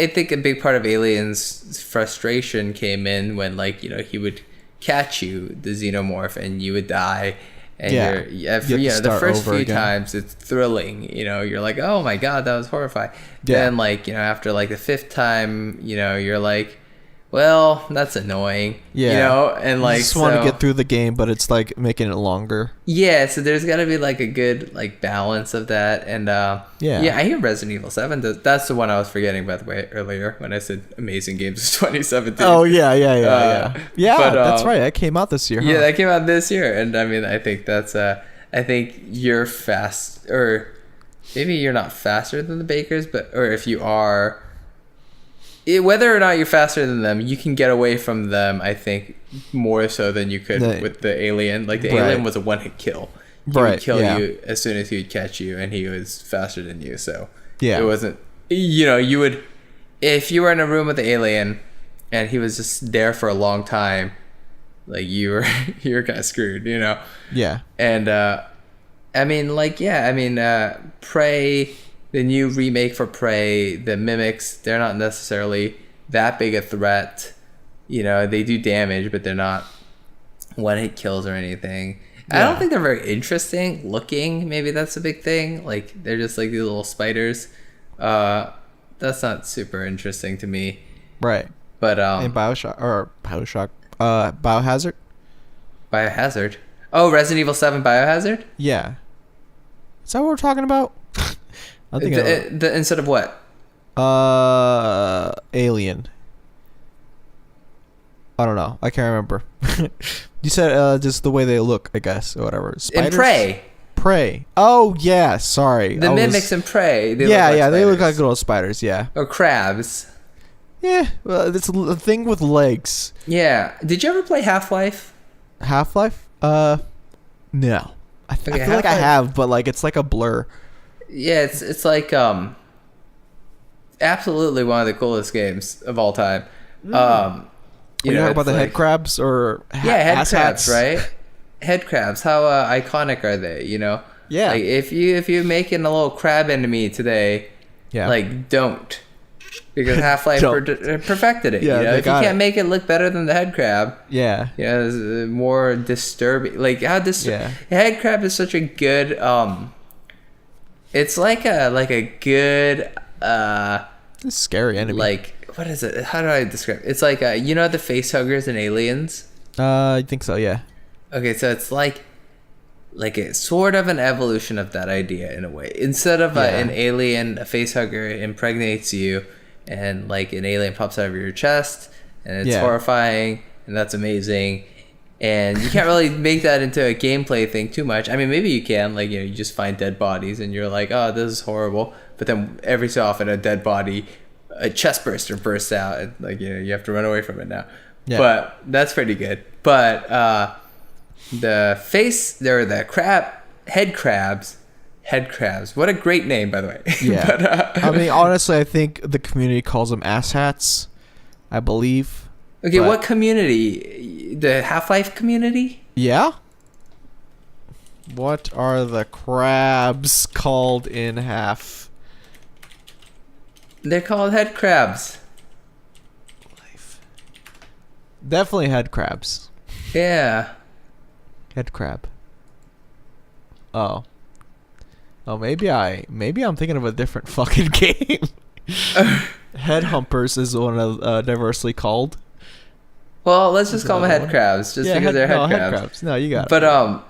S2: think a big part of Alien's frustration came in when like he would catch you, the xenomorph, and you would die. And the first few times it's thrilling, you're like, oh my god, that was horrifying. Then like after like the fifth time, you're like, well, that's annoying. And like
S1: you just want to get through the game, but it's like making it longer. So there's got to be like a good like balance of that. And I hear Resident Evil 7 that's the one I was forgetting, by the way, earlier when I said amazing games of 2017.
S2: Oh
S1: yeah, but, that's right, that came out this year.
S2: That came out this year. And I mean, I think that's I think you're fast, or maybe you're not faster than the Bakers, or if you are, whether or not you're faster than them, you can get away from them, I think, more so than you could with the alien. Like, the alien was a one-hit kill. He would kill you as soon as he would catch you, and he was faster than you. So it wasn't, you would, if you were in a room with the alien and he was just there for a long time, like, you were kind of screwed, Yeah. And, Prey, the new remake for Prey, the mimics, they're not necessarily that big a threat. They do damage, but they're not one-hit kills or anything. I don't think they're very interesting looking. Maybe that's a big thing. Like, they're just like these little spiders. That's not super interesting to me.
S1: Right.
S2: But
S1: in Biohazard?
S2: Biohazard? Oh, Resident Evil 7 Biohazard?
S1: Yeah. Is that what we're talking about? I think
S2: instead of what?
S1: Alien. I don't know. I can't remember. You said just the way they look, I guess, or whatever. Spiders?
S2: In
S1: Prey. Oh yeah, sorry.
S2: The mimics in Prey.
S1: They look like little spiders. Yeah.
S2: Or crabs.
S1: Yeah, well, it's a thing with legs.
S2: Yeah. Did you ever play Half-Life?
S1: Half-Life? No. I feel like I have, but like it's like a blur.
S2: Yeah, it's like absolutely one of the coolest games of all time.
S1: You know about the head crabs or
S2: head crabs, right? Head crabs. How iconic are they? You know.
S1: Yeah.
S2: Like if you're making a little crab enemy today, like don't. Because Half-Life perfected it.
S1: Yeah,
S2: you know? If you can't make it look better than the head crab, it's more disturbing. Like how head crab is such a good. It's like a good.
S1: It's scary enemy.
S2: Like what is it? How do I describe it? It's like you know the face huggers in Aliens.
S1: I think so. Yeah.
S2: Okay, so it's like a sort of an evolution of that idea in a way. Instead of an alien, a face hugger impregnates you. And like an alien pops out of your chest, and it's horrifying, and that's amazing. And you can't really make that into a gameplay thing too much. I mean, maybe you can, like, you know, you just find dead bodies, and you're like, oh, this is horrible. But then every so often, a dead body, a chest burster bursts out, and like, you know, you have to run away from it now. Yeah. But that's pretty good. But the head crabs. Head crabs. What a great name, by the way.
S1: Yeah. But, I mean, honestly, I think the community calls them asshats, I believe.
S2: Okay, what community? The Half-Life community?
S1: Yeah. What are the crabs called in Half?
S2: They're called head crabs.
S1: Definitely head crabs.
S2: Yeah.
S1: Head crab. Oh, maybe I'm thinking of a different fucking game. Head humpers is one of diversely called.
S2: Well, let's just call them head crabs, just because they're head crabs.
S1: No, you got
S2: it.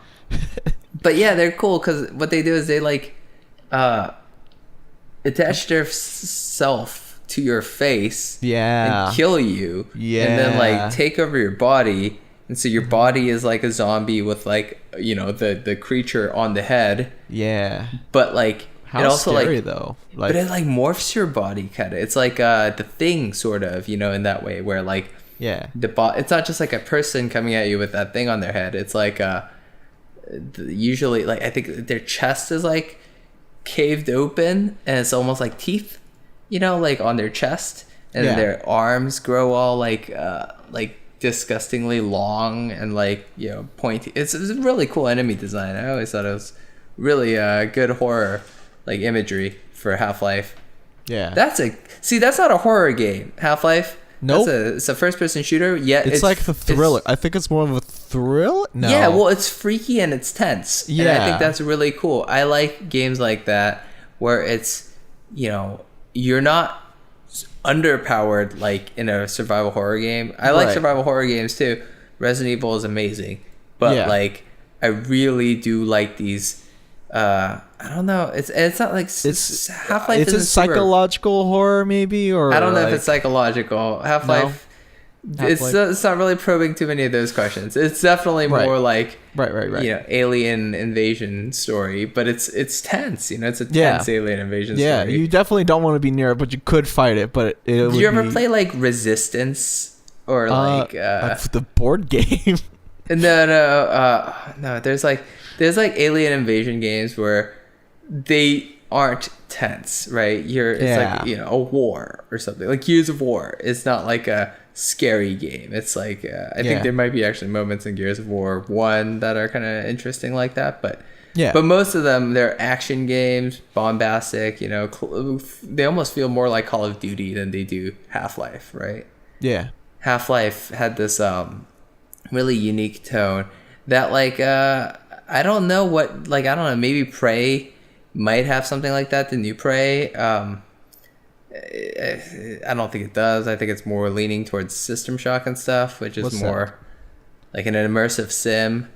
S2: But yeah, they're cool because what they do is they like attach their self to your face, and kill you, and then like take over your body. And so your body is like a zombie with like, you know, the creature on the head. Yeah. But like
S1: how it also scary, like though.
S2: Like, but it like morphs your body kind of. It's like the Thing sort of, you know, in that way where like it's not just like a person coming at you with that thing on their head. It's like usually like I think their chest is like caved open and it's almost like teeth, you know, like on their chest, and their arms grow all like disgustingly long and like, you know, pointy. It's a really cool enemy design. I always thought it was really good horror like imagery for Half-Life. Yeah, that's not a horror game. Half-Life.
S1: Nope.
S2: It's a first-person shooter. Yeah,
S1: it's like the thriller. I think it's more of a thrill. No.
S2: Yeah, well, it's freaky and it's tense. Yeah, and I think that's really cool. I like games like that where it's, you know, you're not underpowered like in a survival horror game. I like survival horror games too. Resident Evil is amazing, but like I really do like these. I don't know. It's not like it's Half-Life.
S1: It's a psychological horror, maybe, or
S2: I don't know if it's psychological. Half-Life. No? It's not really probing too many of those questions. It's definitely more like you know, alien invasion story, but it's tense. You know, it's a tense alien invasion story.
S1: Yeah, you definitely don't want to be near it, but you could fight it. But
S2: did you ever play like Resistance or like
S1: the board game?
S2: No. There's like alien invasion games where they aren't tense, right? It's like, you know, a war or something like Gears of War. It's not like a scary game. It's like I think there might be actually moments in Gears of War 1 that are kind of interesting like that, but most of them, they're action games, bombastic, you know, they almost feel more like Call of Duty than they do Half-Life, right? Yeah. Half-Life had this really unique tone that like I don't know, maybe Prey might have something like that, the new Prey. I don't think it does. I think it's more leaning towards System Shock and stuff, which is more like an immersive sim.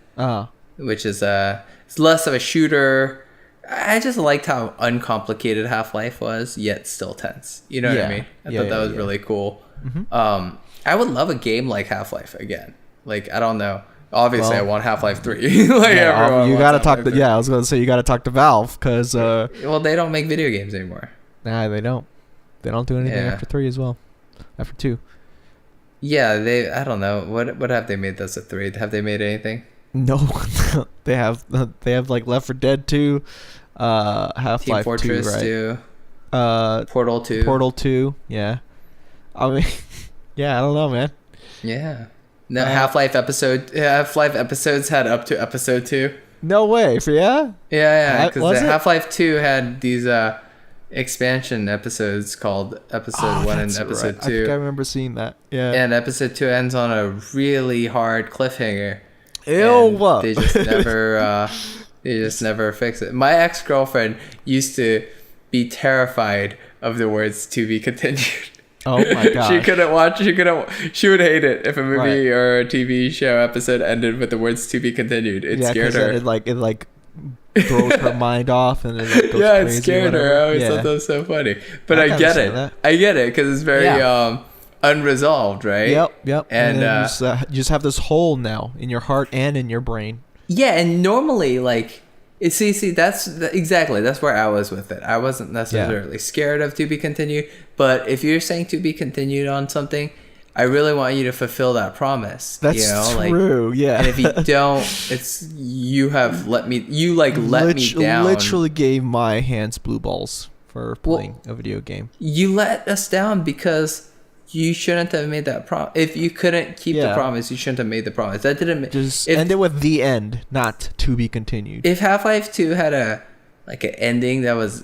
S2: Which is it's less of a shooter. I just liked how uncomplicated Half-Life was, yet still tense. You know what I mean? I thought that was really cool. Mm-hmm. I would love a game like Half-Life again. Like, I don't know. Obviously, I want Half-Life 3. Like,
S1: you gotta talk to. Yeah, I was gonna say you gotta talk to Valve because.
S2: Well, they don't make video games anymore.
S1: Nah, they don't. They don't do anything after 3 as well. After 2.
S2: Yeah, I don't know. What have they made that's a 3? Have they made anything?
S1: No. they have like Left 4 Dead 2, Half-Life
S2: Team Fortress
S1: 2, right?
S2: 2, Portal 2.
S1: Portal 2, yeah. I mean, Yeah, I don't know, man.
S2: Yeah. No, Half-Life episodes had up to episode 2.
S1: No way. Yeah?
S2: Yeah, because
S1: Was it?
S2: Half-Life 2 had these expansion episodes called episode 1 and
S1: That's
S2: episode
S1: right.
S2: 2.
S1: I think I remember seeing that. Yeah.
S2: And episode 2 ends on a really hard cliffhanger.
S1: Ew.
S2: And they just never fix it. My ex-girlfriend used to be terrified of the words "to be continued."
S1: Oh my god.
S2: She would hate it if a movie
S1: Right.
S2: or a TV show episode ended with the words "to be continued." It scared her.
S1: It throws her mind off and it like, goes
S2: Yeah, it
S1: crazy
S2: scared her. I always thought that was so funny. But I get it. I get it because it's very unresolved, right?
S1: Yep.
S2: And
S1: then you just have this hole now in your heart and in your brain.
S2: Yeah, and normally, like, that's where I was with it. I wasn't necessarily scared of "to be continued," but if you're saying "to be continued" on something, I really want you to fulfill that promise.
S1: That's true. Yeah.
S2: And if you don't, you let me down.
S1: Literally gave my hands blue balls for playing a video game.
S2: You let us down because you shouldn't have made that promise. If you couldn't keep the promise, you shouldn't have made the promise. That didn't
S1: just end it with the end, not "to be continued."
S2: If Half-Life 2 had an ending that was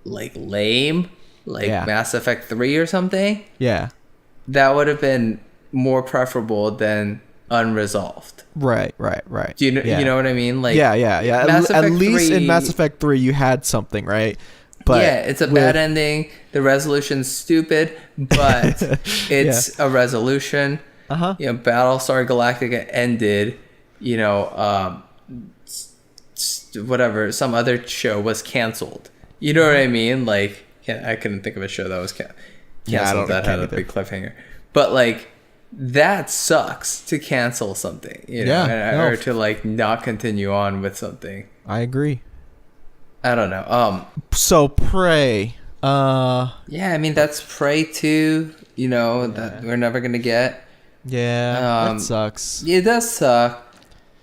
S2: like lame, like Mass Effect 3 or something, that would have been more preferable than unresolved.
S1: Right.
S2: Do you know? You know what I mean? Like,
S1: At least in Mass Effect 3, you had something, right? But
S2: it's a bad ending. The resolution's stupid, but it's a resolution. Battlestar Galactica ended. Whatever. Some other show was canceled. You know what I mean? Like, I couldn't think of a show that was canceled that had a big cliffhanger. But like, that sucks to cancel something. Or to not continue on with something.
S1: I agree.
S2: I don't know.
S1: So Prey.
S2: I mean that's Prey 2. That we're never gonna get.
S1: Yeah, that sucks.
S2: It does suck.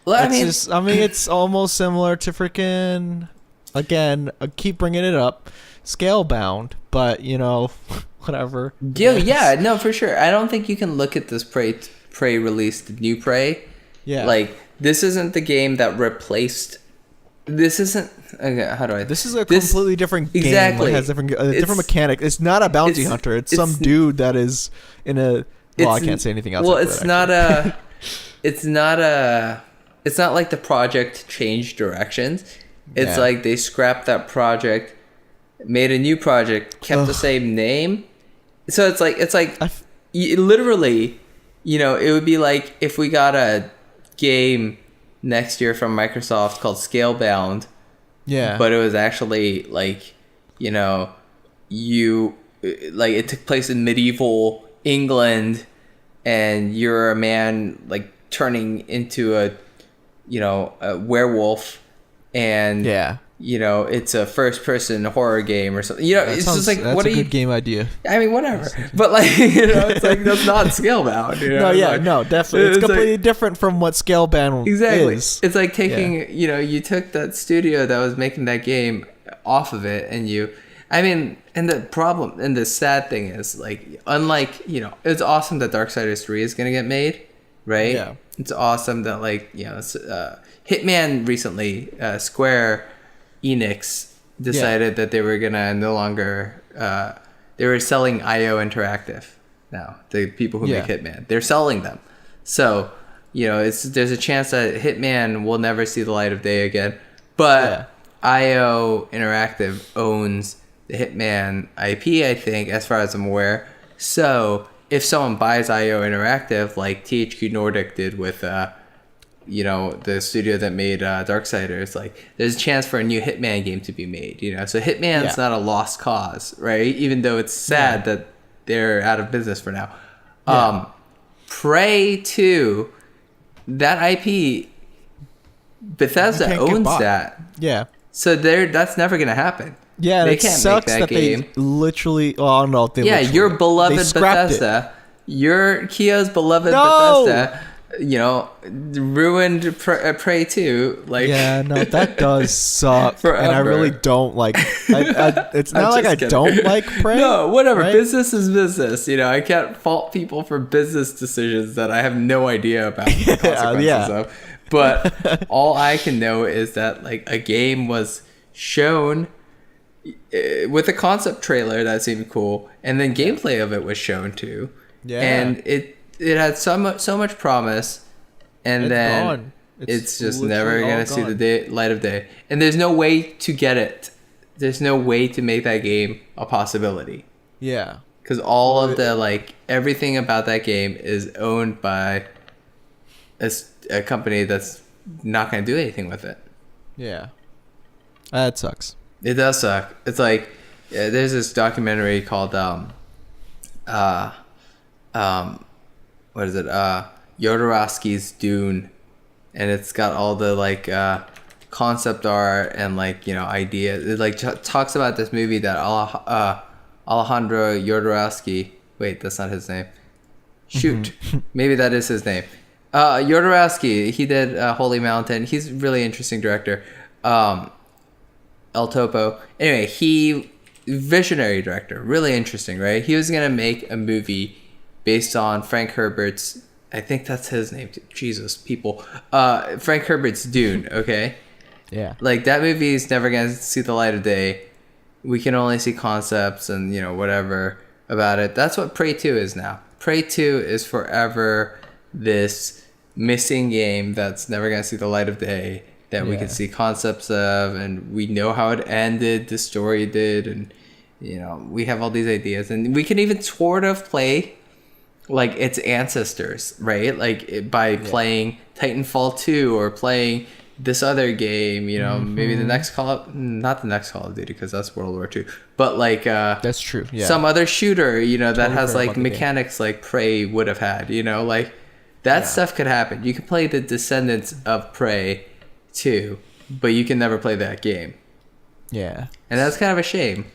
S2: Well,
S1: it's almost similar to freaking. Again, I keep bringing it up. Scalebound, but whatever.
S2: Yeah, no, for sure. I don't think you can look at this Prey released new Prey. Yeah. Like, this isn't the game that replaced. This isn't. Okay, how do I?
S1: This is a completely different game.
S2: Exactly.
S1: It has different mechanic. It's not a bounty hunter. It's some dude that is in a. Well, I can't say anything else.
S2: Well, it's not a. It's not like the project changed directions. It's like they scrapped that project, made a new project, kept the same name. So it's like literally, it would be like if we got a game next year from Microsoft called Scalebound. Yeah. But it was actually it took place in medieval England, and you're a man turning into a werewolf, and it's a first-person horror game or something. It's just like,
S1: that's
S2: what
S1: a good game idea.
S2: I mean, whatever. But it's like that's not Scalebound.
S1: No, definitely. It's completely different from what Scalebound is.
S2: It's like taking, you took that studio that was making that game off of it, and and the problem and the sad thing is, unlike, it's awesome that Darksiders 3 is gonna get made, right? Yeah. It's awesome that Hitman recently, Square Enix decided that they were gonna no longer they were selling IO Interactive now, the people who make Hitman. They're selling them. So, there's a chance that Hitman will never see the light of day again. But IO Interactive owns the Hitman IP, I think, as far as I'm aware. So if someone buys IO Interactive, like THQ Nordic did with the studio that made Darksiders, there's a chance for a new Hitman game to be made, so Hitman's not a lost cause, right? Even though it's sad that they're out of business for now. Prey 2, that IP, Bethesda owns that. So that's never gonna happen.
S1: They can't sucks make that game. They literally. Oh, I don't know.
S2: Your beloved Bethesda, your Kio's beloved Bethesda. ruined Prey 2. Like,
S1: yeah, no, that does suck.
S2: Forever.
S1: And I really don't like. It's not like I don't like Prey.
S2: No, whatever.
S1: right?
S2: Business is business. I can't fault people for business decisions that I have no idea about the consequences of. But all I can know is that like a game was shown with a concept trailer that seemed cool, and then gameplay of it was shown too. Yeah, and it had so much promise, and then gone. It's just never gonna see the light of day. And there's no way to get it. There's no way to make that game a possibility.
S1: Yeah,
S2: because all of the like everything about that game is owned by a company that's not gonna do anything with it.
S1: Yeah, that sucks.
S2: It does suck. It's like there's this documentary called what is it? Jodorowsky's Dune, and it's got all the like concept art and like ideas. It like talks about this movie that Alejandro Jodorowsky. Wait, that's not his name. Shoot, maybe that is his name. Jodorowsky. He did Holy Mountain. He's a really interesting director. El Topo. Anyway, visionary director, really interesting, right? He was gonna make a movie based on Frank Herbert's, I think that's his name. Jesus, people. Frank Herbert's Dune. Okay.
S1: Yeah.
S2: Like that movie is never gonna see the light of day. We can only see concepts and whatever about it. That's what Prey 2 is now. Prey 2 is forever this missing game that's never gonna see the light of day. That we can see concepts of, and we know how it ended, the story did, and we have all these ideas, and we can even sort of play like its ancestors, right? Like by playing Titanfall 2 or playing this other game, maybe the next not the next Call of Duty because that's World War II, but like
S1: that's true. Yeah.
S2: Some other shooter, that has like mechanics like Prey would have had, like that stuff could happen. You can play the descendants of Prey too, but you can never play that game.
S1: Yeah,
S2: and that's kind of a shame.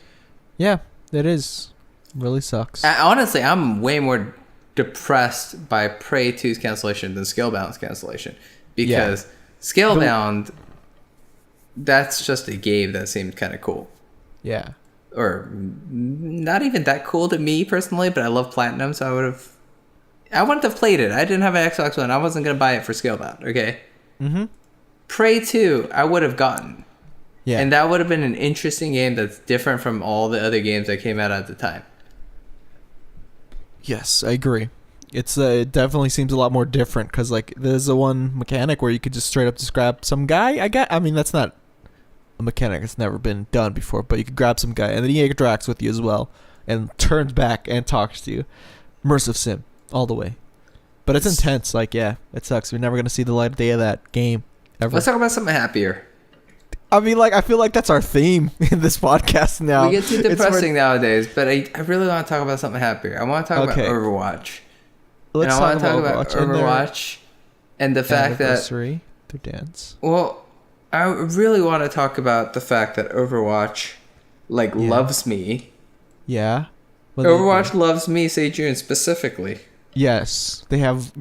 S1: Yeah, it is. Really sucks.
S2: Honestly, I'm way more depressed by Prey 2's cancellation than Scalebound's cancellation, because Scalebound, that's just a game that seemed kind of cool.
S1: Yeah,
S2: or not even that cool to me personally, but I love Platinum, so I wouldn't have played it. I didn't have an Xbox One. I wasn't gonna buy it for Scalebound. Okay. Prey 2, I would have gotten. Yeah. And that would have been an interesting game that's different from all the other games that came out at the time.
S1: Yes, I agree. It definitely seems a lot more different because like there's the one mechanic where you could just straight up just grab some guy. I mean, that's not a mechanic. It's never been done before, but you could grab some guy and then he interacts with you as well and turns back and talks to you. Immersive sim all the way. But it's intense. Like, yeah, it sucks. We're never going to see the light of day of that game. Ever.
S2: Let's talk about something happier.
S1: I mean, like, I feel like that's our theme in this podcast now.
S2: We get too depressing nowadays, but I really want to talk about something happier. I want to talk about Overwatch.
S1: Let's
S2: talk about
S1: Overwatch
S2: and the fact that
S1: their dance.
S2: Well, I really want to talk about the fact that Overwatch loves me.
S1: Yeah.
S2: Overwatch loves me, Say June specifically.
S1: Yes, they have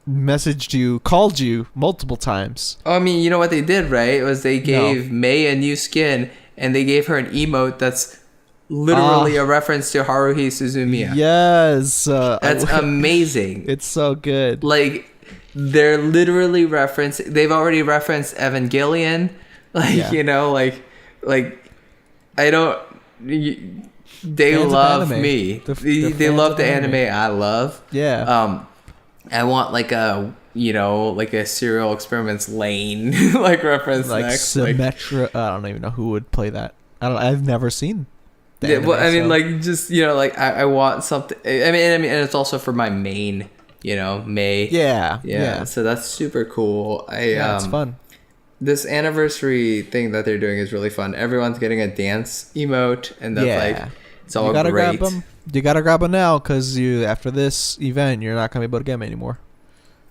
S1: messaged you, called you multiple times.
S2: Oh, I mean, you know what they did, right? Was they gave Mei a new skin, and they gave her an emote that's literally a reference to Haruhi Suzumiya.
S1: Yes.
S2: That's amazing.
S1: It's so good.
S2: Like, they're literally they've already referenced Evangelion. I don't... They love me. They love the anime I love.
S1: Yeah.
S2: I want a Serial Experiments Lane reference next.
S1: Symmetra. I don't even know who would play that. I've never seen.
S2: I want something. I mean, and it's also for my main. Mei.
S1: Yeah.
S2: So that's super cool.
S1: It's fun.
S2: This anniversary thing that they're doing is really fun. Everyone's getting a dance emote, and that's it's all great.
S1: Grab them. You gotta grab them now because after this event, you're not gonna be able to get them anymore.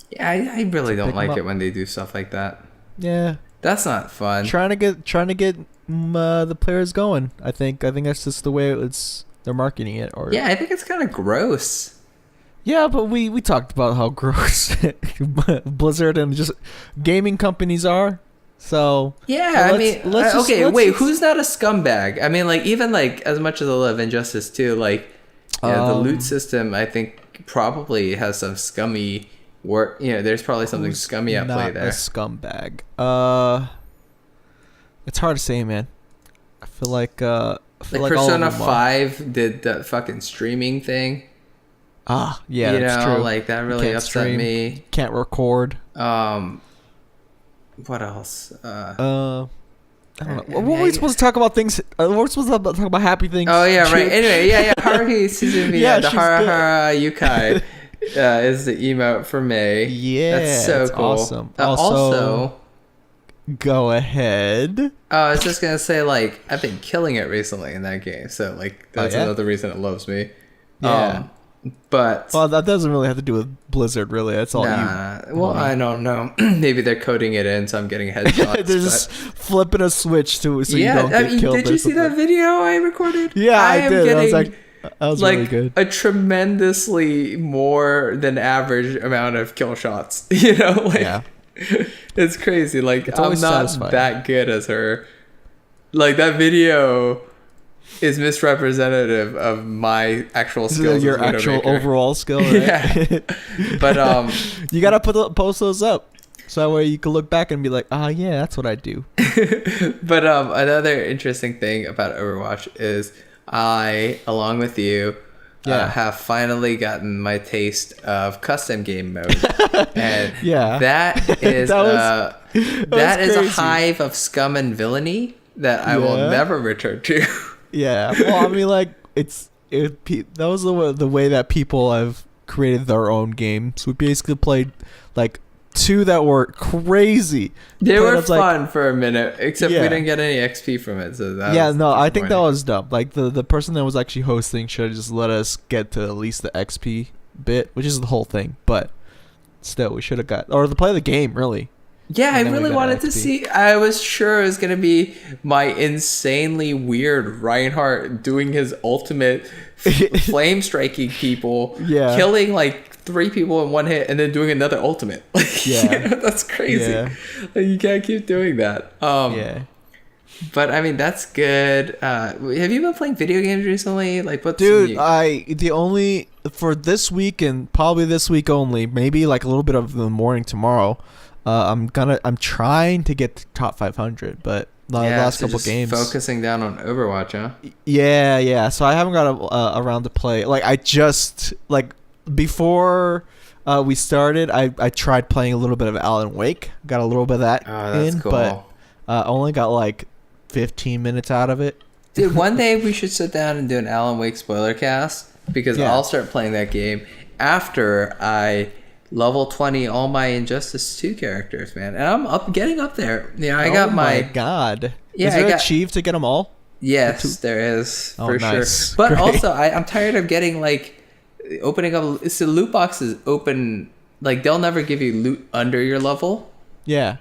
S2: Yeah, I really don't like it when they do stuff like that.
S1: Yeah,
S2: that's not fun.
S1: Trying to get the players going. I think that's just the way they're marketing it. Or
S2: I think it's kind of gross.
S1: Yeah, but we talked about how gross Blizzard and just gaming companies are. So
S2: Yeah, I mean, wait, who's not a scumbag? I mean, like, even like as much as I love Injustice 2, like, yeah, the loot system I think probably has some scummy work. You know, there's probably something scummy at play there.
S1: A scumbag. It's hard to say, man. I feel like
S2: Persona 5 did that fucking streaming thing.
S1: Ah, yeah, that's true.
S2: Like that really upset me.
S1: Can't record.
S2: What else?
S1: I don't know. What were we supposed to talk about things? We're supposed to talk about happy things.
S2: Oh yeah, right. Anyway, yeah. Haruhi Suzumi,
S1: yeah,
S2: the Hara Yukai, is the emote for May.
S1: Yeah,
S2: that's so cool.
S1: Awesome. Also, go ahead.
S2: I was just gonna say, like, I've been killing it recently in that game, so like that's another reason it loves me.
S1: Yeah.
S2: But
S1: that doesn't really have to do with Blizzard, really. That's all
S2: I don't know. Maybe they're coding it in, so I'm getting headshots.
S1: They're just flipping a switch so you don't get killed.
S2: Did you see that video I recorded?
S1: Yeah, I did.
S2: Getting,
S1: that was really good.
S2: A tremendously more than average amount of kill shots. You know, like, yeah. It's crazy. Like, I'm not satisfying. That good as her. Like, that video is misrepresentative of my actual skills.
S1: Your actual overall skill, right?
S2: Yeah. But
S1: you gotta post those up so that way you can look back and be like, yeah, that's what I do.
S2: But another interesting thing about Overwatch is I, along with you, have finally gotten my taste of custom game mode, and that is that is a hive of scum and villainy that I will never return to.
S1: Yeah, well, I mean, like, that was the way that people have created their own games. We basically played like 2 that were crazy.
S2: They were fun for a minute, except we didn't get any XP from it. So
S1: I think that was dumb. Like the person that was actually hosting should have just let us get to at least the XP bit, which is the whole thing. But still, we should have to play the game, really.
S2: Yeah, I really wanted to see. I was sure it was going to be my insanely weird Reinhardt doing his ultimate flame striking people, killing like 3 people in 1 hit, and then doing another ultimate. That's crazy. Yeah. Like, you can't keep doing that. But I mean, that's good. Have you been playing video games recently? Like, what's
S1: for this week and probably this week only, maybe like a little bit of the morning tomorrow. I'm trying to get to top 500, but the last couple games
S2: focusing down on Overwatch, huh?
S1: Yeah. So I haven't got around to play. Like, I just before we started, I tried playing a little bit of Alan Wake. Got a little bit of that
S2: cool.
S1: But only got like 15 minutes out of it.
S2: Dude, one day we should sit down and do an Alan Wake spoiler cast, because I'll start playing that game after I level 20 all my Injustice 2 characters, man, and I'm getting up there. Yeah, I got my
S1: god. Is there achieved to get them all?
S2: Yes, there is for sure. But also, I'm tired of getting like opening up. So loot boxes open, like, they'll never give you loot under your level.
S1: Yeah.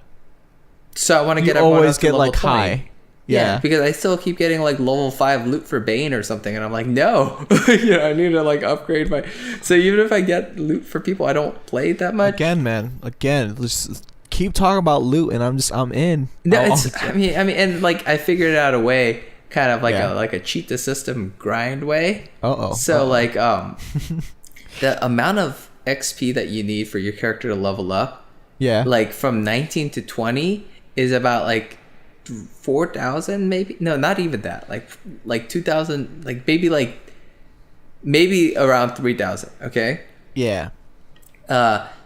S2: So I want to get
S1: always get like
S2: 20.
S1: high.
S2: Yeah, because I still keep getting like level 5 loot for Bane or something, and I'm like, no, I need to like upgrade my. So even if I get loot for people I don't play that much.
S1: Again, just keep talking about loot, and I'm in.
S2: No, I mean, and like I figured out a way, kind of like a cheat the system grind way. So like the amount of XP that you need for your character to level up, like from 19 to 20 is about like 4,000, maybe. No, not even that. Like 2,000. Like maybe around 3,000. Okay.
S1: Yeah.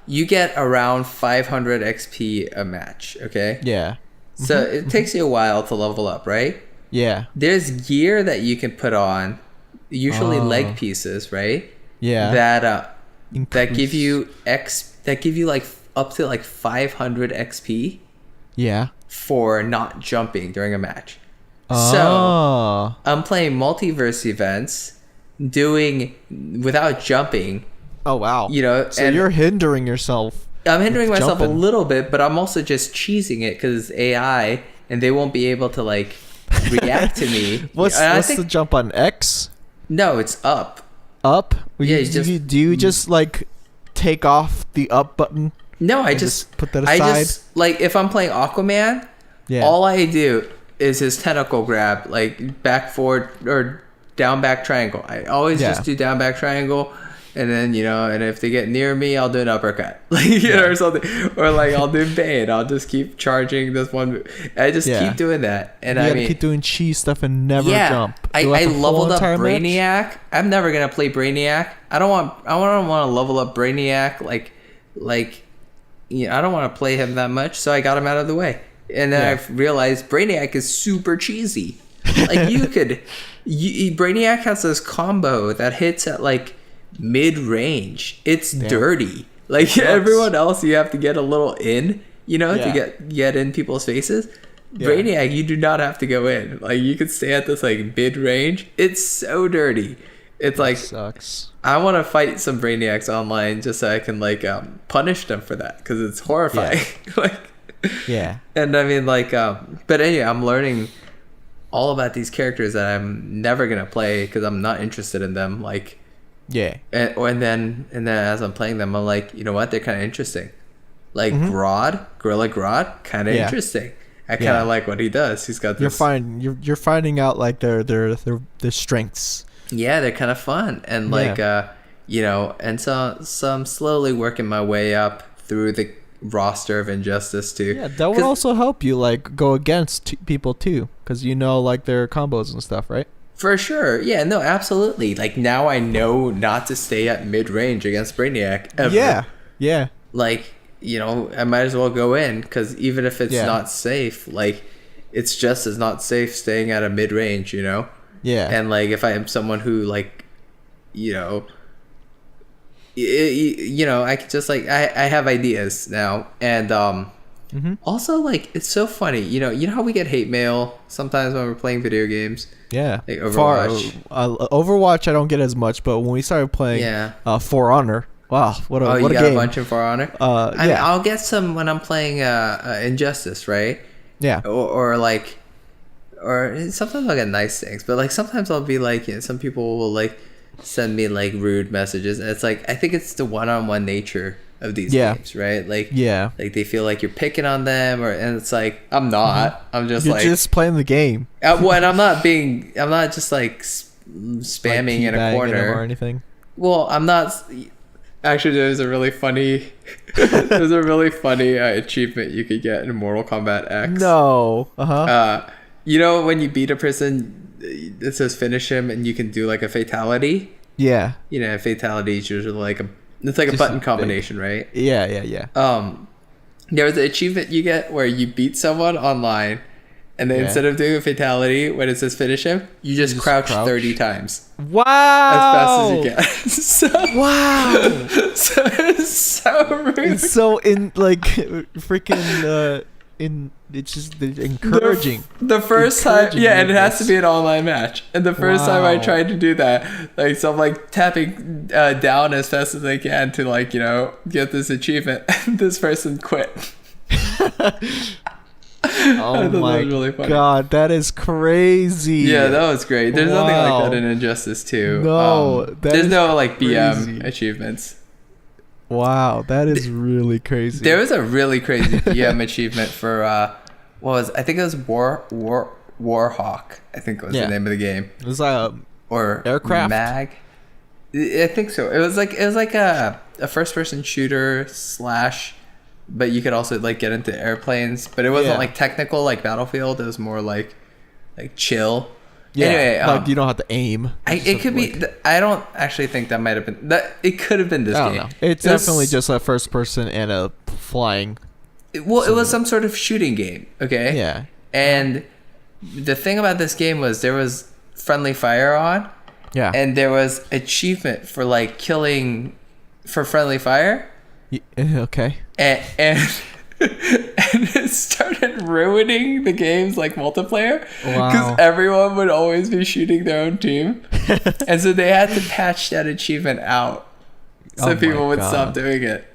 S2: You get around 500 XP a match. Okay.
S1: Yeah.
S2: So it takes you a while to level up, right?
S1: Yeah.
S2: There's gear that you can put on, usually leg pieces, right?
S1: Yeah.
S2: That give you like up to like 500 XP.
S1: Yeah.
S2: For not jumping during a match. So I'm playing multiverse events, doing without jumping.
S1: Oh wow!
S2: So
S1: you're hindering yourself.
S2: I'm hindering myself a little bit, but I'm also just cheesing it because it's AI, and they won't be able to like react to me.
S1: What's the jump on X?
S2: No, it's up.
S1: up?
S2: Yeah,
S1: Do you just like take off the up button?
S2: No, I
S1: and
S2: just
S1: put that aside.
S2: I just like if I'm playing Aquaman,
S1: Yeah.
S2: all I do is his tentacle grab, like back forward or down back triangle. I always just do down back triangle, and then and if they get near me, I'll do an uppercut, like or something, or like I'll do bait. I'll just keep charging this one. I just keep doing that, and
S1: you
S2: I
S1: gotta keep doing cheese stuff and never jump.
S2: I leveled up Brainiac.
S1: Match?
S2: I'm never gonna play Brainiac. I don't want to level up Brainiac like I don't want to play him that much, so I got him out of the way. And then I realized Brainiac is super cheesy. Like Brainiac has this combo that hits at like mid range. It's dirty. Like everyone else, you have to get a little in, to get in people's faces. Yeah. Brainiac, you do not have to go in. Like you could stay at this like mid range. It's so dirty. It's like
S1: sucks.
S2: I want to fight some Brainiacs online just so I can like punish them for that because it's horrifying. And I mean but anyway, I'm learning all about these characters that I'm never gonna play because I'm not interested in them. And then as I'm playing them, I'm like, you know what? They're kind of interesting. Like Gorilla Grodd, kind of interesting. I kind of like what he does. He's got this.
S1: You're finding out like their strengths.
S2: Yeah, they're kind of fun, and and so I'm slowly working my way up through the roster of Injustice too.
S1: Yeah, that would also help you like go against people too, because like their combos and stuff, right?
S2: For sure. Yeah, no, absolutely. Like now I know not to stay at mid range against Brainiac ever.
S1: Yeah.
S2: Like I might as well go in because even if it's not safe, like it's just as not safe staying at a mid range.
S1: Yeah.
S2: And like if I am someone who like I could just like I have ideas now, and also like it's so funny, you know how we get hate mail sometimes when we're playing video games.
S1: Yeah.
S2: Like Overwatch.
S1: Overwatch I don't get as much, but when we started playing For Honor, wow, what a
S2: you
S1: got
S2: game.
S1: A
S2: bunch in For Honor? I'll get some when I'm playing Injustice, right?
S1: Yeah.
S2: Or sometimes I'll get nice things, but like sometimes I'll be like, some people will like send me like rude messages, and it's like I think it's the one-on-one nature of these games, right? Like like they feel like you're picking on them, and it's like I'm not. I'm just
S1: you're just playing the game.
S2: When I'm not just like spamming in a corner
S1: or anything.
S2: Well, I'm not. Actually, there's a really funny achievement you could get in Mortal Kombat X.
S1: No.
S2: When you beat a person, it says finish him, and you can do like a fatality.
S1: Yeah.
S2: A fatality is usually like a button combination, right?
S1: Yeah.
S2: There was an achievement you get where you beat someone online, and then instead of doing a fatality when it says finish him, you just crouch 30 times.
S1: Wow.
S2: As fast as you can.
S1: Wow.
S2: So it's so rude.
S1: It's so freaking it's just encouraging.
S2: The first time, and it has to be an online match. And the first time I tried to do that, like, so I'm like tapping down as fast as I can to like, get this achievement. This person quit.
S1: Oh my god, that is crazy.
S2: Yeah, that was great. There's nothing like that in Injustice 2.
S1: No,
S2: there's no like BM achievements.
S1: Wow, that is really crazy.
S2: There was a really crazy BM achievement for I think it was Warhawk. I think was the name of the game.
S1: It was or aircraft
S2: mag. I think so. It was like a first person shooter / but you could also like get into airplanes, but it wasn't like technical like Battlefield. It was more like chill.
S1: Yeah,
S2: anyway,
S1: like you don't have to aim.
S2: It could be. I don't actually think that might have been that. It could have been this game.
S1: Know. It's definitely just a first person and a flying.
S2: It was some sort of shooting game. Okay.
S1: Yeah.
S2: And the thing about this game was there was friendly fire on.
S1: Yeah.
S2: And there was achievement for like killing for friendly fire.
S1: Okay.
S2: And it started ruining the game's like multiplayer because everyone would always be shooting their own team, and so they had to patch that achievement out so people would stop doing it.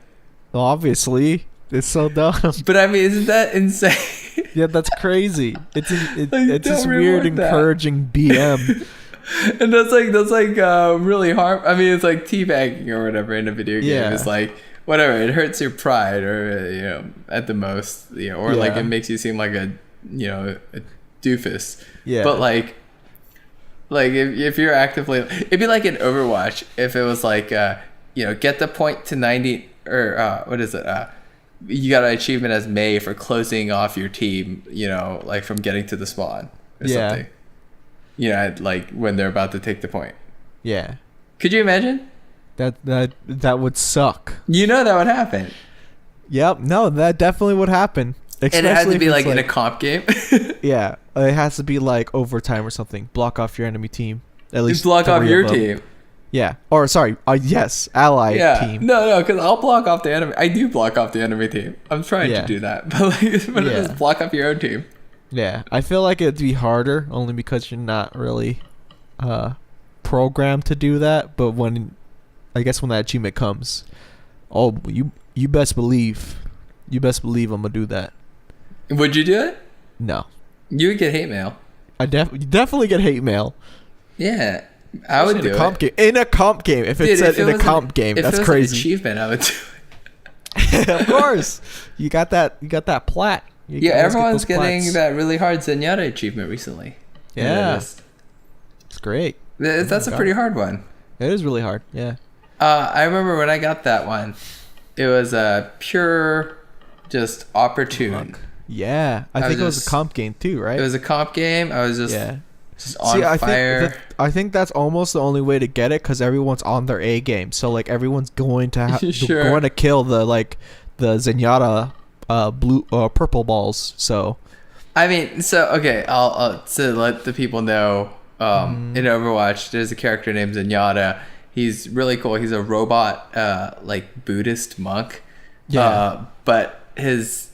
S1: Well, obviously, it's so dumb.
S2: But I mean, isn't that insane?
S1: Yeah, that's crazy. It's this weird encouraging BM.
S2: And that's like really hard. I mean, it's like teabagging or whatever in a video game.
S1: Yeah.
S2: It's like whatever. It hurts your pride, or at the most, or like
S1: Yeah.
S2: it makes you seem like a doofus.
S1: Yeah.
S2: But like if you're actively, it'd be like in Overwatch if it was like get the point to 90, or what is it? You got an achievement as May for closing off your team. Like from getting to the spawn or something. Like when they're about to take the point.
S1: Yeah.
S2: Could you imagine?
S1: That would suck.
S2: That would happen.
S1: Yep. No, that definitely would happen.
S2: And it has to
S1: if
S2: be
S1: it's
S2: like in a comp game.
S1: Yeah, it has to be like overtime or something. Block off your enemy team. At least
S2: block off
S1: 3
S2: your
S1: of them.
S2: team.
S1: Yeah. Or sorry. Yes, ally team.
S2: No, because I'll block off the enemy. I do block off the enemy team. I'm trying to do that, but just block off your own team.
S1: Yeah, I feel like it'd be harder only because you're not really programmed to do that. But I guess when that achievement comes, you best believe I'm gonna do that.
S2: Would you do it?
S1: No.
S2: You would get hate mail.
S1: I definitely get hate mail.
S2: Yeah, I would do it.
S1: In a comp game, if it said in a comp game, that's crazy.
S2: If it was an achievement, I would do it.
S1: Of course, you got that plat.
S2: Everyone's getting that really hard Zenyatta achievement recently.
S1: Yeah, it's great.
S2: That's a pretty hard one.
S1: It is really hard. Yeah.
S2: I remember when I got that one, it was a pure, just opportune.
S1: Yeah, I think it was a comp game too, right?
S2: It was a comp game. I was just on fire.
S1: I think that's almost the only way to get it because everyone's on their A game. So like everyone's going to going to kill the Zenyatta blue or purple balls. So
S2: I mean, okay, I'll to let the people know. In Overwatch, there's a character named Zenyatta. He's really cool. He's a robot, like Buddhist monk. Yeah. But his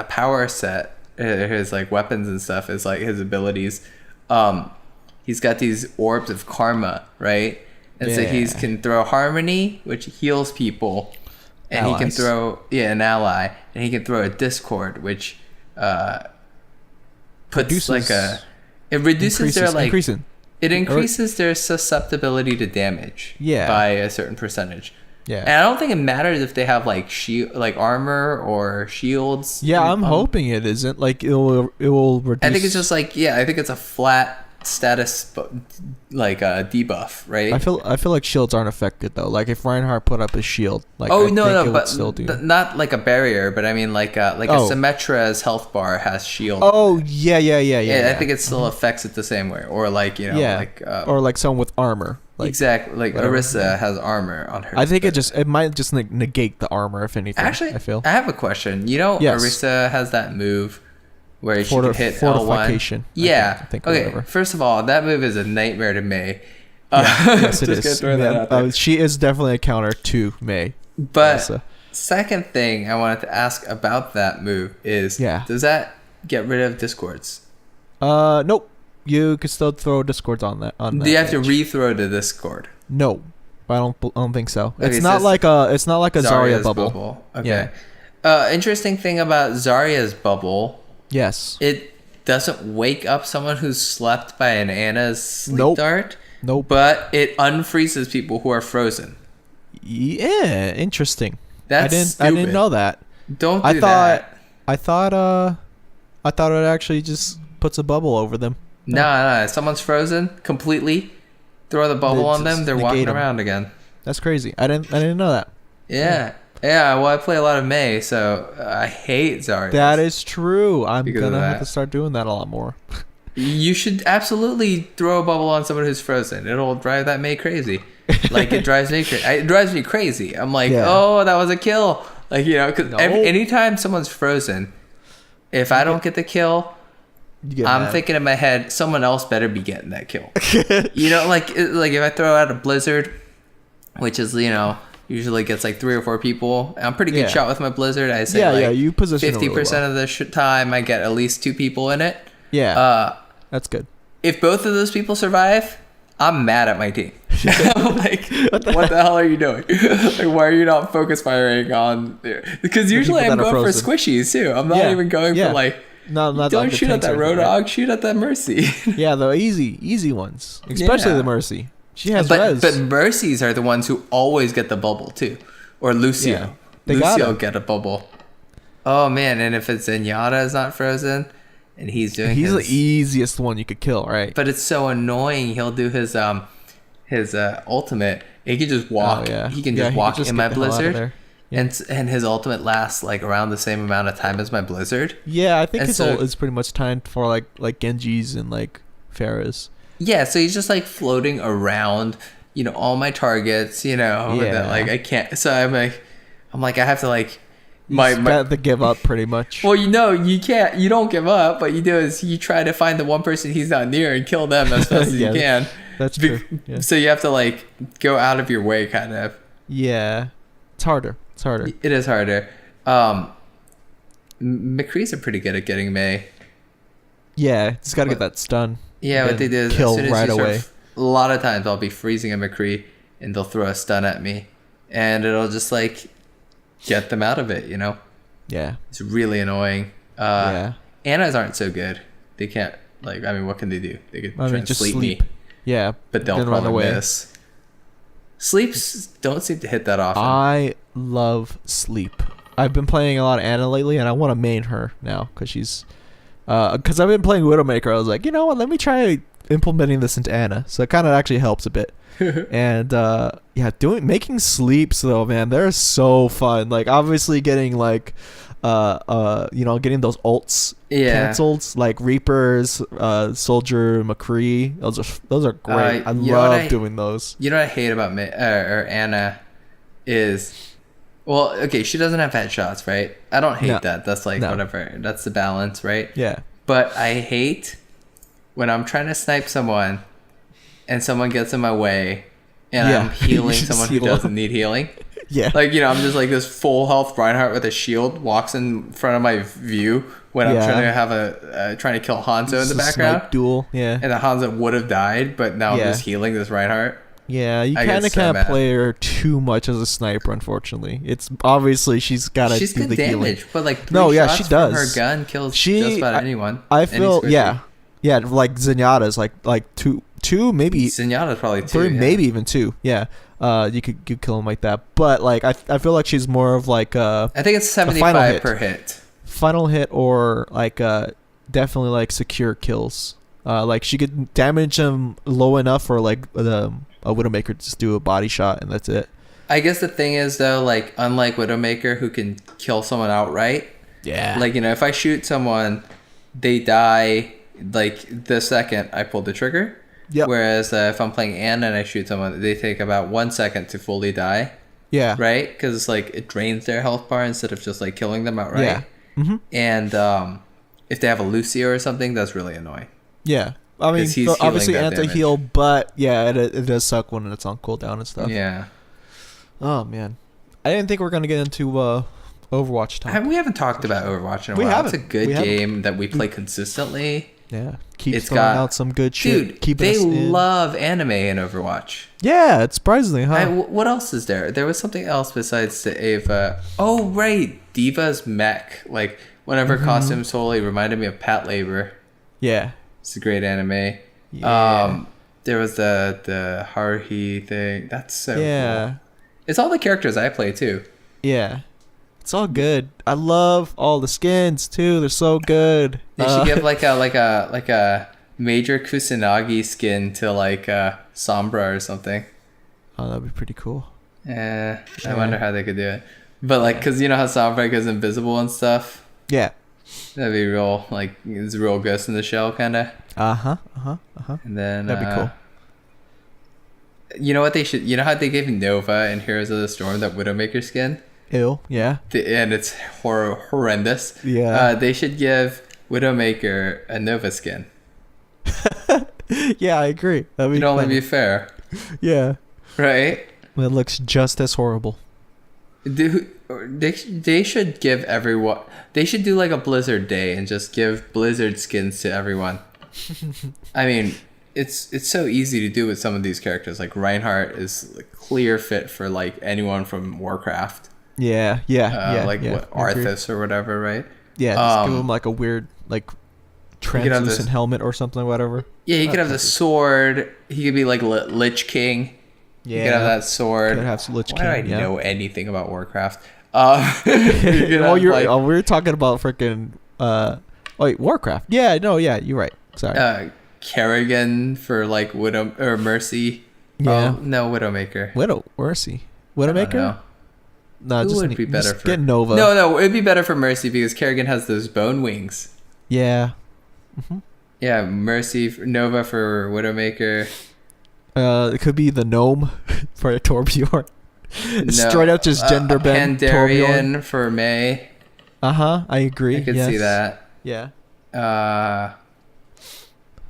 S2: power set, his like weapons and stuff is like his abilities. He's got these orbs of karma, right? And so he can throw harmony, which heals people, and he can throw an ally, and he can throw a discord, which puts it reduces their like it increases their susceptibility to damage by a certain percentage. Yeah, and I don't think it matters if they have like armor or shields.
S1: Yeah, I'm hoping it isn't. Like it will reduce.
S2: I think it's just like I think it's a flat status debuff, right?
S1: I feel like shields aren't affected though. Like if Reinhardt put up a shield, like
S2: but
S1: still do.
S2: Not like a barrier, but I mean a Symmetra's health bar has shield.
S1: Oh yeah.
S2: I think it still affects it the same way, or
S1: or like someone with armor. Like,
S2: exactly, like Orisa has armor on her.
S1: I think it might just negate the armor if anything.
S2: Actually, I have a question.
S1: Yes.
S2: Orisa has that move where she can hit L1. Yeah.
S1: I think
S2: okay.
S1: Whatever.
S2: First of all, that move is a nightmare to Mei.
S1: Yes, it is. She is definitely a counter to Mei.
S2: But second thing I wanted to ask about that move is, does that get rid of discords?
S1: Nope. You can still throw discords on that.
S2: Do you have to rethrow the discord?
S1: No, I don't think so.
S2: Okay,
S1: it's not like a Zarya bubble.
S2: Okay. Yeah. Interesting thing about Zarya's bubble.
S1: Yes.
S2: It doesn't wake up someone who's slept by an Ana's sleep dart.
S1: Nope.
S2: But it unfreezes people who are frozen.
S1: Yeah, interesting. I didn't know that.
S2: Don't do that.
S1: I thought it actually just puts a bubble over them.
S2: No. Someone's frozen completely. Throw the bubble on them. They're walking around again.
S1: That's crazy. I didn't know that.
S2: Yeah. Well, I play a lot of Mei, so I hate Zarya.
S1: That is true. I'm gonna have to start doing that a lot more.
S2: You should absolutely throw a bubble on someone who's frozen. It'll drive that Mei crazy. Like it drives me crazy. It drives me crazy. I'm like, oh, that was a kill. Like because anytime someone's frozen, if I don't get the kill. I'm thinking in my head, someone else better be getting that kill. Like if I throw out a blizzard, which is usually gets like 3 or 4 people. I'm pretty good shot with my blizzard. I say
S1: you position
S2: 50%
S1: really
S2: of the time I get at least 2 people in it.
S1: Yeah, that's good.
S2: If both of those people survive, I'm mad at my team. I'm like, what the hell are you doing? Like, why are you not focus firing on? Because usually I'm going for squishies too. I'm not even going for like.
S1: No, not
S2: Don't
S1: like the
S2: shoot at
S1: tanks
S2: that
S1: or anything, right?
S2: Roadhog. Shoot at that Mercy.
S1: Yeah, the easy ones, especially
S2: Yeah.
S1: the Mercy. She has
S2: but
S1: res.
S2: but Mercies are the ones who always get the bubble too, or Lucio.
S1: Yeah, they got
S2: Lucio
S1: him.
S2: get a bubble. Oh man, and if it's Zenyatta is not frozen, and he's doing
S1: He's the
S2: his,
S1: easiest one you could kill, right?
S2: but it's so annoying. He'll do his ultimate. He can just walk.
S1: Oh, yeah.
S2: He can
S1: Yeah,
S2: just walk
S1: just
S2: in
S1: get
S2: my
S1: the hell out of
S2: blizzard.
S1: there.
S2: And his ultimate lasts like around the same amount of time as my blizzard.
S1: Yeah, I think
S2: And
S1: his
S2: so-
S1: ult is pretty much timed for like Genji's and like Pharah's.
S2: Yeah, so he's just like floating around, all my targets,
S1: Yeah.
S2: that like I can't. So I'm like I have to like
S1: You
S2: my
S1: got to give up pretty much.
S2: well, you can't, you don't give up. What you do is you try to find the one person he's not near and kill them as fast as
S1: Yeah,
S2: you can.
S1: That's true. Yeah.
S2: So you have to like go out of your way, kind of.
S1: Yeah, it's harder. It's harder.
S2: It is harder. McCree's are pretty good at getting May.
S1: Yeah, just got to get
S2: But-
S1: that stun.
S2: Yeah, what they do is
S1: kill
S2: as soon as
S1: right
S2: you
S1: away.
S2: a lot of times I'll be freezing a McCree and they'll throw a stun at me, and it'll just like get them out of it.
S1: Yeah.
S2: It's really annoying.
S1: Yeah.
S2: Annas aren't so good. They can't what can they do? They could
S1: I
S2: try
S1: mean,
S2: and
S1: just
S2: sleep
S1: sleep.
S2: me,
S1: Yeah.
S2: but they'll
S1: then run
S2: probably
S1: away.
S2: miss. Sleeps don't seem to hit that often.
S1: I love sleep. I've been playing a lot of Anna lately, and I want to main her now because she's. Because I've been playing Widowmaker, I was like, you know what? Let me try implementing this into Anna. So it kind of actually helps a bit. And yeah, making sleeps though, man, they're so fun. Like obviously getting like, getting those ults canceled, like Reapers, Soldier, McCree. Those are great. I love doing those.
S2: You know what I hate about or Anna is. Well, okay, she doesn't have headshots, right? I don't hate that. That's like whatever. That's the balance, right?
S1: Yeah.
S2: But I hate when I'm trying to snipe someone and someone gets in my way and I'm healing someone who doesn't need healing.
S1: Yeah.
S2: Like, I'm just like this full health Reinhardt with a shield walks in front of my view when I'm trying to have trying to kill Hanzo in the background.
S1: Snipe duel, yeah.
S2: And the Hanzo would have died, but now I'm just healing this Reinhardt.
S1: Yeah, you
S2: I
S1: kind
S2: get
S1: of
S2: so
S1: can't
S2: mad.
S1: play her too much as a sniper, unfortunately. It's obviously she's got to do
S2: Good
S1: the healing.
S2: damage, but like
S1: No, yeah,
S2: shots
S1: she
S2: from
S1: does.
S2: her gun kills just about anyone.
S1: I
S2: Any
S1: feel
S2: squishy.
S1: yeah, like Zenyatta's like two maybe
S2: Zenyatta's probably 2.
S1: three,
S2: yeah.
S1: maybe even 2. Yeah, you could kill him like that. But like I feel like she's more of like
S2: I think it's
S1: final
S2: 75
S1: hit.
S2: per hit.
S1: final hit or like definitely like secure kills. Like she could damage them low enough for like a Widowmaker to just do a body shot and that's it.
S2: I guess the thing is though, like unlike Widowmaker who can kill someone outright,
S1: Yeah.
S2: like if I shoot someone, they die like the second I pull the trigger.
S1: Yep.
S2: Whereas if I'm playing Anna and I shoot someone, they take about 1 second to fully die,
S1: Yeah.
S2: right? Because it's like it drains their health bar instead of just like killing them outright.
S1: Yeah. Mm-hmm.
S2: And if they have a Lucio or something, that's really annoying.
S1: Yeah. I mean,
S2: 'Cause he's
S1: obviously
S2: healing that
S1: anti-heal, but yeah, it does suck when it's on cooldown and stuff.
S2: Yeah.
S1: Oh, man. I didn't think we were going to get into Overwatch time.
S2: We haven't talked about Overwatch in a
S1: We
S2: while.
S1: haven't.
S2: It's a good
S1: We haven't.
S2: game that we play consistently.
S1: Yeah. Keeps
S2: It's
S1: throwing
S2: got-
S1: out some good shit.
S2: Dude,
S1: keeping
S2: they
S1: us in.
S2: love anime in Overwatch.
S1: Yeah, it's surprisingly, huh?
S2: What else is there? There was something else besides the Ava. Oh, right. Diva's mech. Like, one of her costumes totally reminded me of Pat Labor.
S1: Yeah.
S2: It's a great anime.
S1: Yeah.
S2: There was the Haruhi thing. That's so
S1: Yeah.
S2: cool. It's all the characters I play, too.
S1: Yeah. It's all good. I love all the skins, too. They're so good.
S2: They should give like a major Kusanagi skin to like Sombra or something.
S1: Oh, that'd be pretty cool.
S2: I wonder how they could do it. But like, cause you know how Sombra goes invisible and stuff.
S1: Yeah.
S2: That'd be real, like it's a real Ghost in the Shell kind of. And then
S1: That'd be cool.
S2: You know what they should? You know how they gave Nova in Heroes of the Storm that Widowmaker skin,
S1: Ew. Yeah.
S2: and it's horrendous.
S1: Yeah.
S2: They should give Widowmaker a Nova skin.
S1: Yeah, I agree. That'd be
S2: It'd only
S1: funny.
S2: be fair,
S1: Yeah.
S2: right?
S1: It looks just as horrible.
S2: They should give everyone. They should do like a Blizzard day and just give Blizzard skins to everyone. I mean, it's so easy to do with some of these characters. Like Reinhardt is a clear fit for like anyone from Warcraft.
S1: Yeah. Yeah.
S2: Like
S1: yeah.
S2: what,
S1: I agree.
S2: Arthas or whatever, right?
S1: Yeah. Just give them like a weird like
S2: could have
S1: translucent
S2: this-
S1: helmet or something, whatever.
S2: Yeah, he could have the sword. He could be like Lich King.
S1: Yeah,
S2: He could have that sword.
S1: Could have Lich
S2: Why do I
S1: King, yeah.
S2: know anything about Warcraft?
S1: Well, we were talking about freaking wait, Warcraft. Yeah, no, yeah, you're right. Sorry.
S2: Kerrigan for like Widow or Mercy.
S1: Yeah.
S2: Oh, no, Widowmaker.
S1: Mercy.
S2: I don't
S1: Widowmaker?
S2: know.
S1: No,
S2: Who
S1: just
S2: would be better
S1: just
S2: for
S1: get Nova.
S2: No, it'd be better for Mercy because Kerrigan has those bone wings.
S1: Yeah.
S2: Yeah, Mercy, Nova for Widowmaker.
S1: It could be the gnome for Torbjorn. It's
S2: No,
S1: straight up just gender bend Torbjorn.
S2: Pandarian for May.
S1: I agree.
S2: I could see that.
S1: Yeah.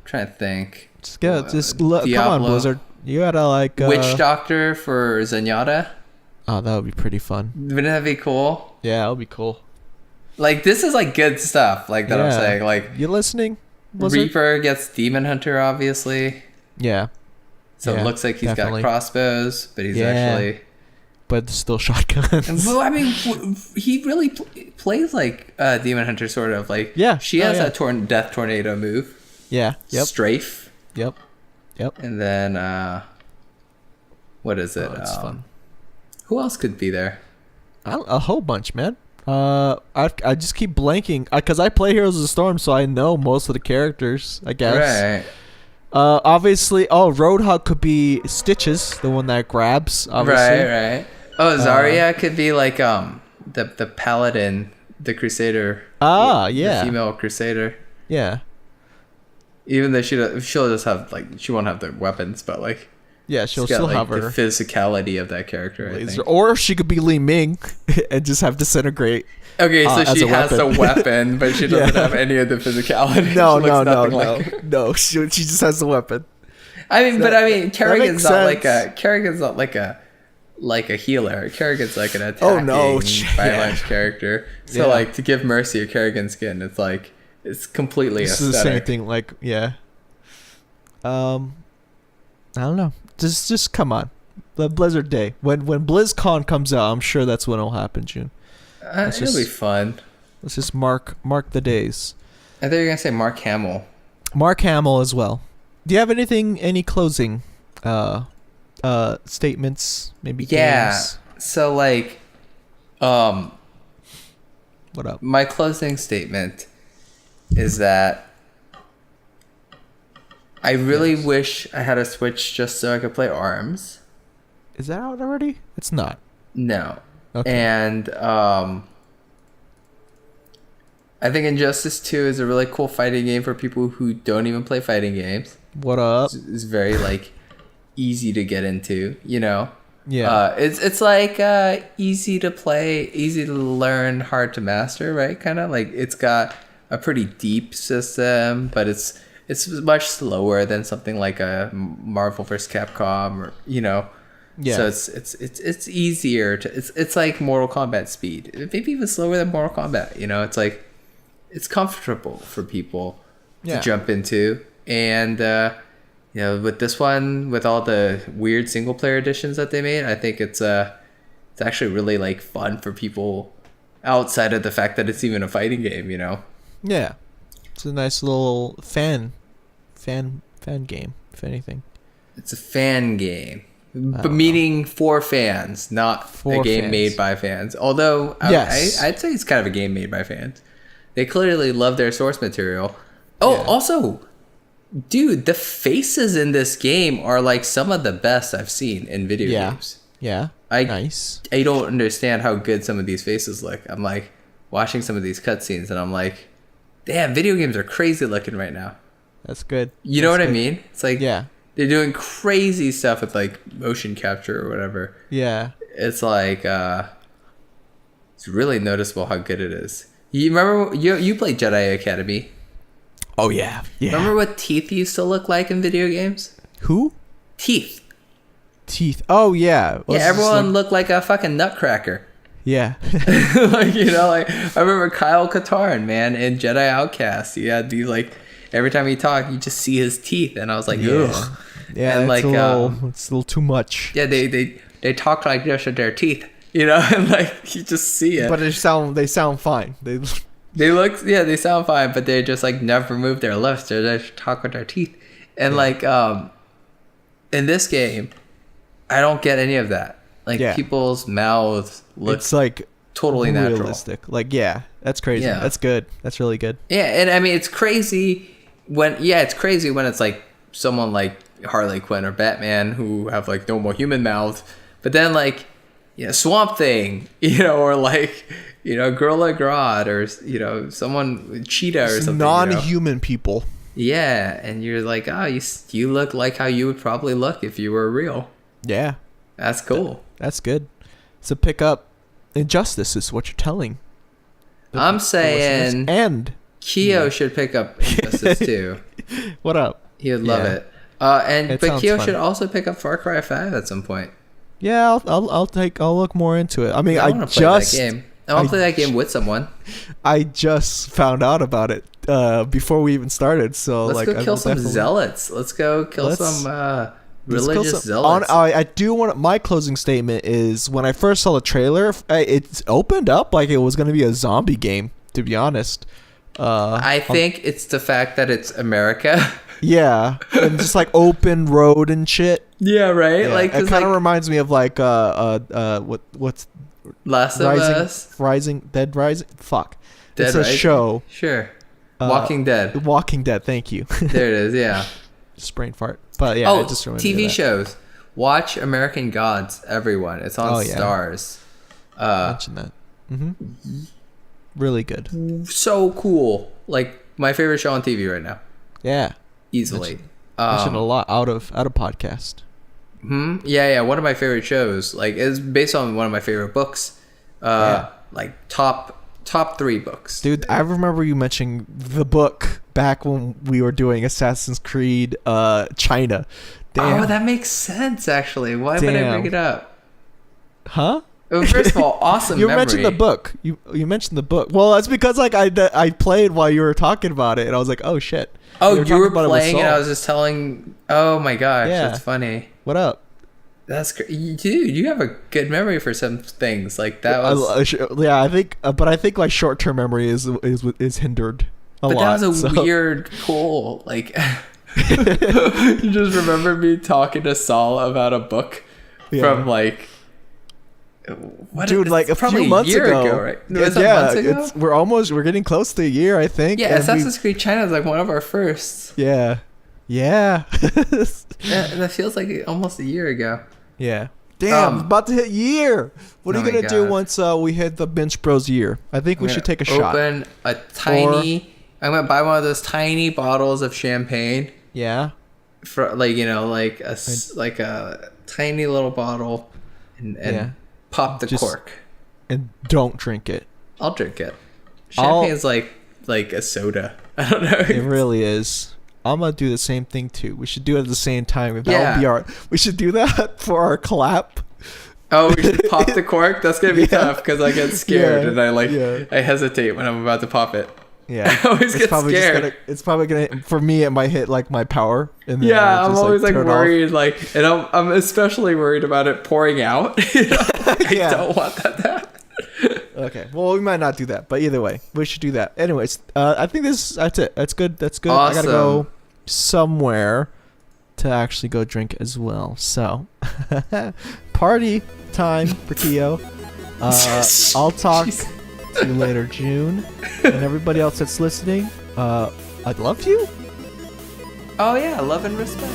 S2: Trying to think.
S1: Come on, Blizzard. You gotta like
S2: Witch Doctor for Zenyatta.
S1: Oh, that would be pretty fun.
S2: Wouldn't that be cool?
S1: Yeah, that would be cool.
S2: Like, this is like good stuff. Like that, I'm
S1: Yeah.
S2: saying. Like,
S1: You listening, Blizzard?
S2: Reaper gets Demon Hunter, obviously.
S1: Yeah.
S2: So
S1: Yeah,
S2: it looks like he's
S1: definitely.
S2: got crossbows, but he's
S1: Yeah.
S2: actually.
S1: But still shotguns.
S2: Well, I mean, he really plays like Demon Hunter, sort of. Like,
S1: Yeah.
S2: she
S1: Oh,
S2: has
S1: yeah.
S2: that Death Tornado move.
S1: Yeah. Yep.
S2: Strafe.
S1: Yep.
S2: And then, what is it?
S1: Oh, it's fun.
S2: Who else could be there?
S1: A whole bunch, man. I just keep blanking because I play Heroes of the Storm, so I know most of the characters. I guess.
S2: Right.
S1: Obviously, Roadhog could be Stitches, the one that grabs. Obviously.
S2: Right. Oh, Zarya could be like the paladin, the crusader.
S1: Yeah.
S2: The female crusader.
S1: Yeah.
S2: Even though she'll just have like she won't have the weapons, but like
S1: Yeah, she'll
S2: she's got,
S1: still
S2: like,
S1: have
S2: the
S1: her
S2: physicality of that character. I think.
S1: or she could be Li Ming and just have disintegrate.
S2: Okay, so
S1: as
S2: she
S1: a
S2: has the
S1: weapon.
S2: weapon, but she doesn't
S1: Yeah.
S2: have any of the physicality.
S1: No,
S2: She looks nothing
S1: no.
S2: like her.
S1: No, she just has the weapon.
S2: I mean,
S1: makes
S2: Kerrigan's not
S1: sense.
S2: like a healer. Kerrigan's like an attacking,
S1: Oh, no.
S2: violent character. So
S1: Yeah.
S2: like to give Mercy a Kerrigan skin, it's like it's completely
S1: This is the same
S2: aesthetic.
S1: thing. Like, yeah. I don't know. Just come on. The Blizzard Day. When BlizzCon comes out, I'm sure that's when it'll happen, June.
S2: It'll be fun.
S1: Let's just mark the days.
S2: I thought you were gonna say Mark Hamill.
S1: Mark Hamill as well. Do you have any closing statements? Maybe games?
S2: So like,
S1: What up?
S2: my closing statement is that I really wish I had a Switch just so I could play ARMS.
S1: Is that out already? It's not.
S2: No.
S1: Okay.
S2: And I think Injustice 2 is a really cool fighting game for people who don't even play fighting games.
S1: What up?
S2: It's very like easy to get into, you know.
S1: Yeah.
S2: It's like easy to play, easy to learn, hard to master, right? Kind of like it's got a pretty deep system, but it's much slower than something like a Marvel vs. Capcom, or you know.
S1: Yeah.
S2: So it's easier to it's like Mortal Kombat speed, maybe even slower than Mortal Kombat. You know, it's like it's comfortable for people to jump into, and you know, with this one, with all the weird single player editions that they made, I think it's actually really like fun for people outside of the fact that it's even a fighting game. You know.
S1: Yeah. It's a nice little fan game, if anything.
S2: It's a fan game. But meaning for fans, not
S1: For
S2: a game
S1: fans.
S2: made by fans. Although
S1: Yes.
S2: I'd say it's kind of a game made by fans. They clearly love their source material. Oh,
S1: Yeah.
S2: also, dude, the faces in this game are like some of the best I've seen in video games.
S1: Yeah. Nice.
S2: I don't understand how good some of these faces look. I'm like watching some of these cutscenes and I'm like, damn, video games are crazy looking right now.
S1: That's good.
S2: You know
S1: That's
S2: what I
S1: good.
S2: mean? It's like
S1: Yeah.
S2: they're doing crazy stuff with like motion capture or whatever.
S1: Yeah.
S2: It's like it's really noticeable how good it is. You remember you played Jedi Academy?
S1: Oh yeah. Yeah.
S2: Remember what teeth used to look like in video games?
S1: Who?
S2: Teeth.
S1: Teeth. Oh yeah.
S2: Yeah, everyone looked like a fucking nutcracker.
S1: Yeah.
S2: Like, you know, like I remember Kyle Katarn, man, in Jedi Outcast. He had these like every time he talked, you just see his teeth, and I was like,
S1: Yeah.
S2: ugh.
S1: Yeah.
S2: And
S1: It's
S2: like,
S1: it's a little too much.
S2: Yeah, they talk like this with their teeth, you know, and like you just see it.
S1: But they sound fine. You
S2: they sound fine, but they just like never move their lips. They just talk with their teeth. And like in this game, I don't get any of that. Like people's mouths look
S1: it's like
S2: totally
S1: realistic.
S2: natural.
S1: Like that's crazy.
S2: Yeah.
S1: That's good. That's really good.
S2: Yeah, and I mean it's crazy when it's like someone like Harley Quinn or Batman who have like normal human mouths, but then like Swamp Thing, or like Gorilla Grodd or someone Cheetah or something.
S1: Non-human people.
S2: Yeah, and you're like, you look like how you would probably look if you were real.
S1: Yeah,
S2: that's cool.
S1: That's good. So pick up Injustice is what you're telling.
S2: I'm saying,
S1: and
S2: Keo should pick up Injustice too.
S1: What up?
S2: He would love it. But Keo should also pick up Far Cry 5 at some point.
S1: Yeah, I'll look more into it. I mean, I want to play that game.
S2: I want to play that game with someone.
S1: I just found out about it before we even started. So
S2: let's go kill some zealots. Let's go kill some religious zealots.
S1: I do want my closing statement is when I first saw the trailer, it opened up like it was going to be a zombie game. To be honest,
S2: I think it's the fact that it's America.
S1: Yeah, and just like open road and shit.
S2: Yeah, right. Yeah. Like
S1: it kind of reminds me of like what's
S2: Last of Us,
S1: Dead Rising. Fuck,
S2: Dead
S1: it's a
S2: Rising?
S1: Show.
S2: Sure, Walking Dead.
S1: Walking Dead. Thank you.
S2: There it is. Yeah,
S1: just brain fart. But yeah,
S2: it just TV shows. Watch American Gods. Everyone, it's on Stars.
S1: Mention that. Mm-hmm. Really good.
S2: So cool. Like my favorite show on TV right now.
S1: Yeah.
S2: Easily.
S1: Mentioned a lot out of podcast.
S2: Yeah. One of my favorite shows. Like it's based on one of my favorite books. Like top 3 books.
S1: Dude, I remember you mentioning the book back when we were doing Assassin's Creed China. Damn.
S2: Oh, that makes sense actually. Why would I bring it up?
S1: Huh?
S2: Well, first of all, awesome.
S1: You mentioned the book. You mentioned the book. Well, that's because like I played while you were talking about it, and I was like, oh shit.
S2: Oh, you were playing, and I was just telling. Oh my gosh, that's funny.
S1: What up?
S2: That's dude. You have a good memory for some things. Like that was.
S1: I think, but I think my short-term memory is hindered a lot.
S2: But that was a weird pull. Like, you just remember me talking to Saul about a book from like.
S1: Dude, like a few months ago,
S2: right? Months ago?
S1: We're getting close to a year, I think.
S2: Yeah, Assassin's Creed China is like one of our firsts.
S1: Yeah.
S2: That feels like almost a year ago.
S1: Yeah. Damn, about to hit year. What are you gonna do once we hit the Binch Bros year? I think we should take a shot.
S2: I'm gonna buy one of those tiny bottles of champagne.
S1: Yeah.
S2: For like a tiny little bottle, and pop the cork.
S1: And don't drink it.
S2: I'll drink it. Champagne's like a soda. I don't know.
S1: It really is. I'm gonna do the same thing too. We should do it at the same time. That would be we should do that for our clap.
S2: Oh, we should pop the cork? That's gonna be tough because I get scared and I hesitate when I'm about to pop it.
S1: Yeah,
S2: I always get scared.
S1: It's probably gonna for me. It might hit like my power. And then
S2: I'm always like worried. Like, and I'm especially worried about it pouring out. I don't want that to happen.
S1: Okay, well we might not do that, but either way, we should do that. Anyways, I think that's it. That's good. Awesome. I gotta go somewhere to actually go drink as well. So, party time for Keo. I'll talk to you later, June, and everybody else that's listening. I love you.
S2: Oh yeah, love and respect.